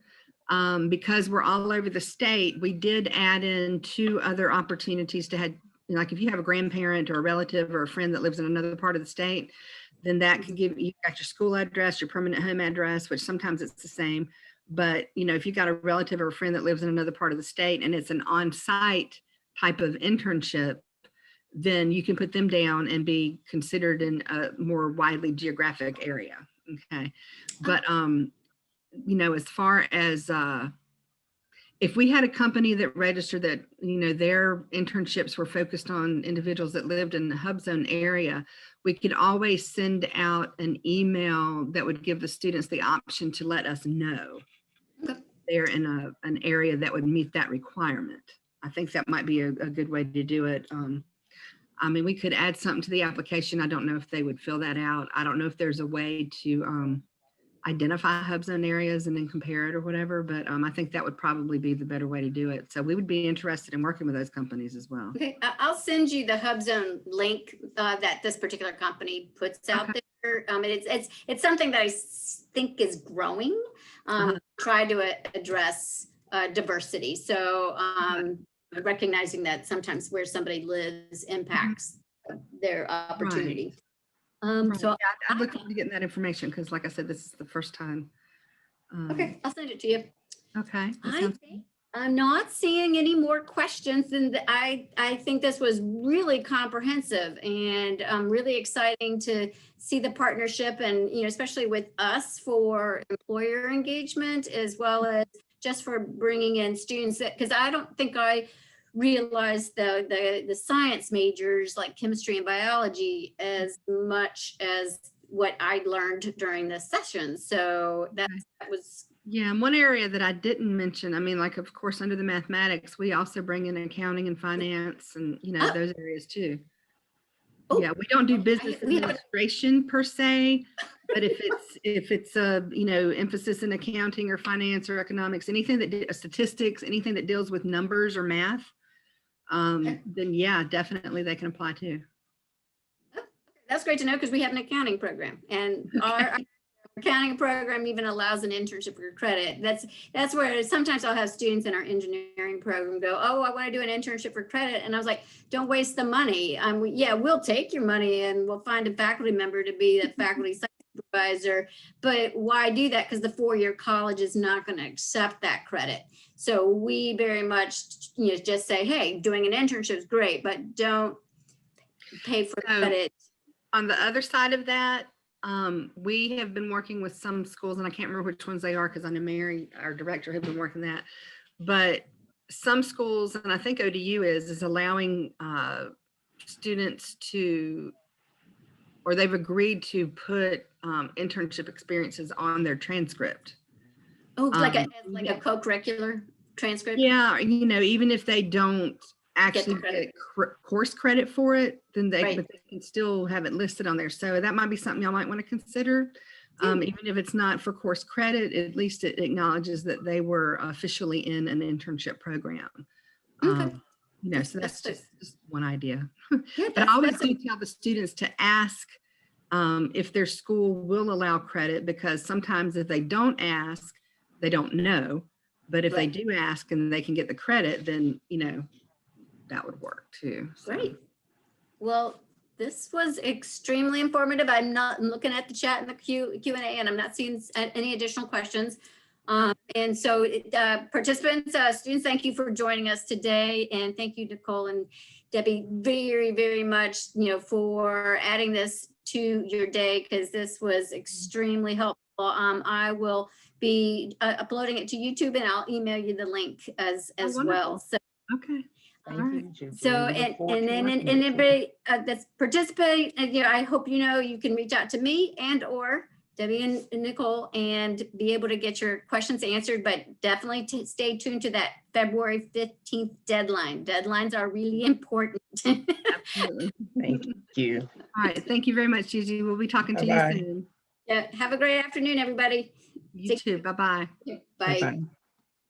because we're all over the state, we did add in 2 other opportunities to have, like if you have a grandparent or a relative or a friend that lives in another part of the state, then that could give you got your school address, your permanent home address, which sometimes it's the same. But, you know, if you got a relative or a friend that lives in another part of the state and it's an on-site type of internship, then you can put them down and be considered in a more widely geographic area. Okay. But, you know, as far as, if we had a company that registered that, you know, their internships were focused on individuals that lived in the hub zone area, we could always send out an email that would give the students the option to let us know they're in an area that would meet that requirement. I think that might be a good way to do it. I mean, we could add something to the application. I don't know if they would fill that out. I don't know if there's a way to identify hub zone areas and then compare it or whatever, but I think that would probably be the better way to do it. So we would be interested in working with those companies as well. Okay, I'll send you the hub zone link that this particular company puts out there. It's something that I think is growing. Try to address diversity. So recognizing that sometimes where somebody lives impacts their opportunity. Right. So yeah, I look forward to getting that information because, like I said, this is the first time. okay, I'll send it to you. Okay. I'm not seeing any more questions, and I think this was really comprehensive and really exciting to see the partnership, and you know, especially with us for employer engagement, as well as just for bringing in students, because I don't think I realized the science majors like chemistry and biology as much as what I learned during the session. So that was. Yeah, and one area that I didn't mention, I mean, like, of course, under the mathematics, we also bring in accounting and finance and, you know, those areas too. Yeah, we don't do business administration per se, but if it's a, you know, emphasis in accounting or finance or economics, anything that statistics, anything that deals with numbers or math, then yeah, definitely they can apply too. That's great to know, because we have an accounting program, and our accounting program even allows an internship for credit. That's where sometimes I'll have students in our engineering program go, oh, I want to do an internship for credit. And I was like, don't waste the money. Yeah, we'll take your money and we'll find a faculty member to be a faculty supervisor. But why do that? Because the 4-year college is not going to accept that credit. So we very much, you know, just say, hey, doing an internship is great, but don't pay for credit. On the other side of that, we have been working with some schools, and I can't remember which ones they are because I know Mary, our director, have been working that. But some schools, and I think ODU is allowing students to, or they've agreed to put internship experiences on their transcript. Oh, like a co-curricular transcript? Yeah, you know, even if they don't actually get course credit for it, then but they can still have it listed on there. So that might be something y'all might want to consider. Even if it's not for course credit, at least it acknowledges that they were officially in an internship program. You know, so that's just one idea. But I always do tell the students to ask if their school will allow credit, because sometimes if they don't ask, they don't know. But if they Right. do ask and they can get the credit, then, you know, that would work too. So. Great. Well, this was extremely informative. I'm looking at the chat and the Q&A, and I'm not seeing any additional questions. And so participants, students, thank you for joining us today. And thank you, Nicole and Debbie, very, very much, you know, for adding this to your day, because this was extremely helpful. I will be uploading it to YouTube, and I'll email you the link as well. So, Okay. Thank All you, right. Judy. so, We look and forward to then working with you. anybody that's participating, you know, I hope you know you can reach out to me and or Debbie and Nicole and be able to get your questions answered, but definitely stay tuned to that February 15th deadline. Deadlines are really important. Absolutely. Thank you. All right. Thank you very much, Gigi. We'll be talking to Bye-bye. you soon. Yeah, have a great afternoon, everybody. You too. Bye-bye. Bye. Bye-bye.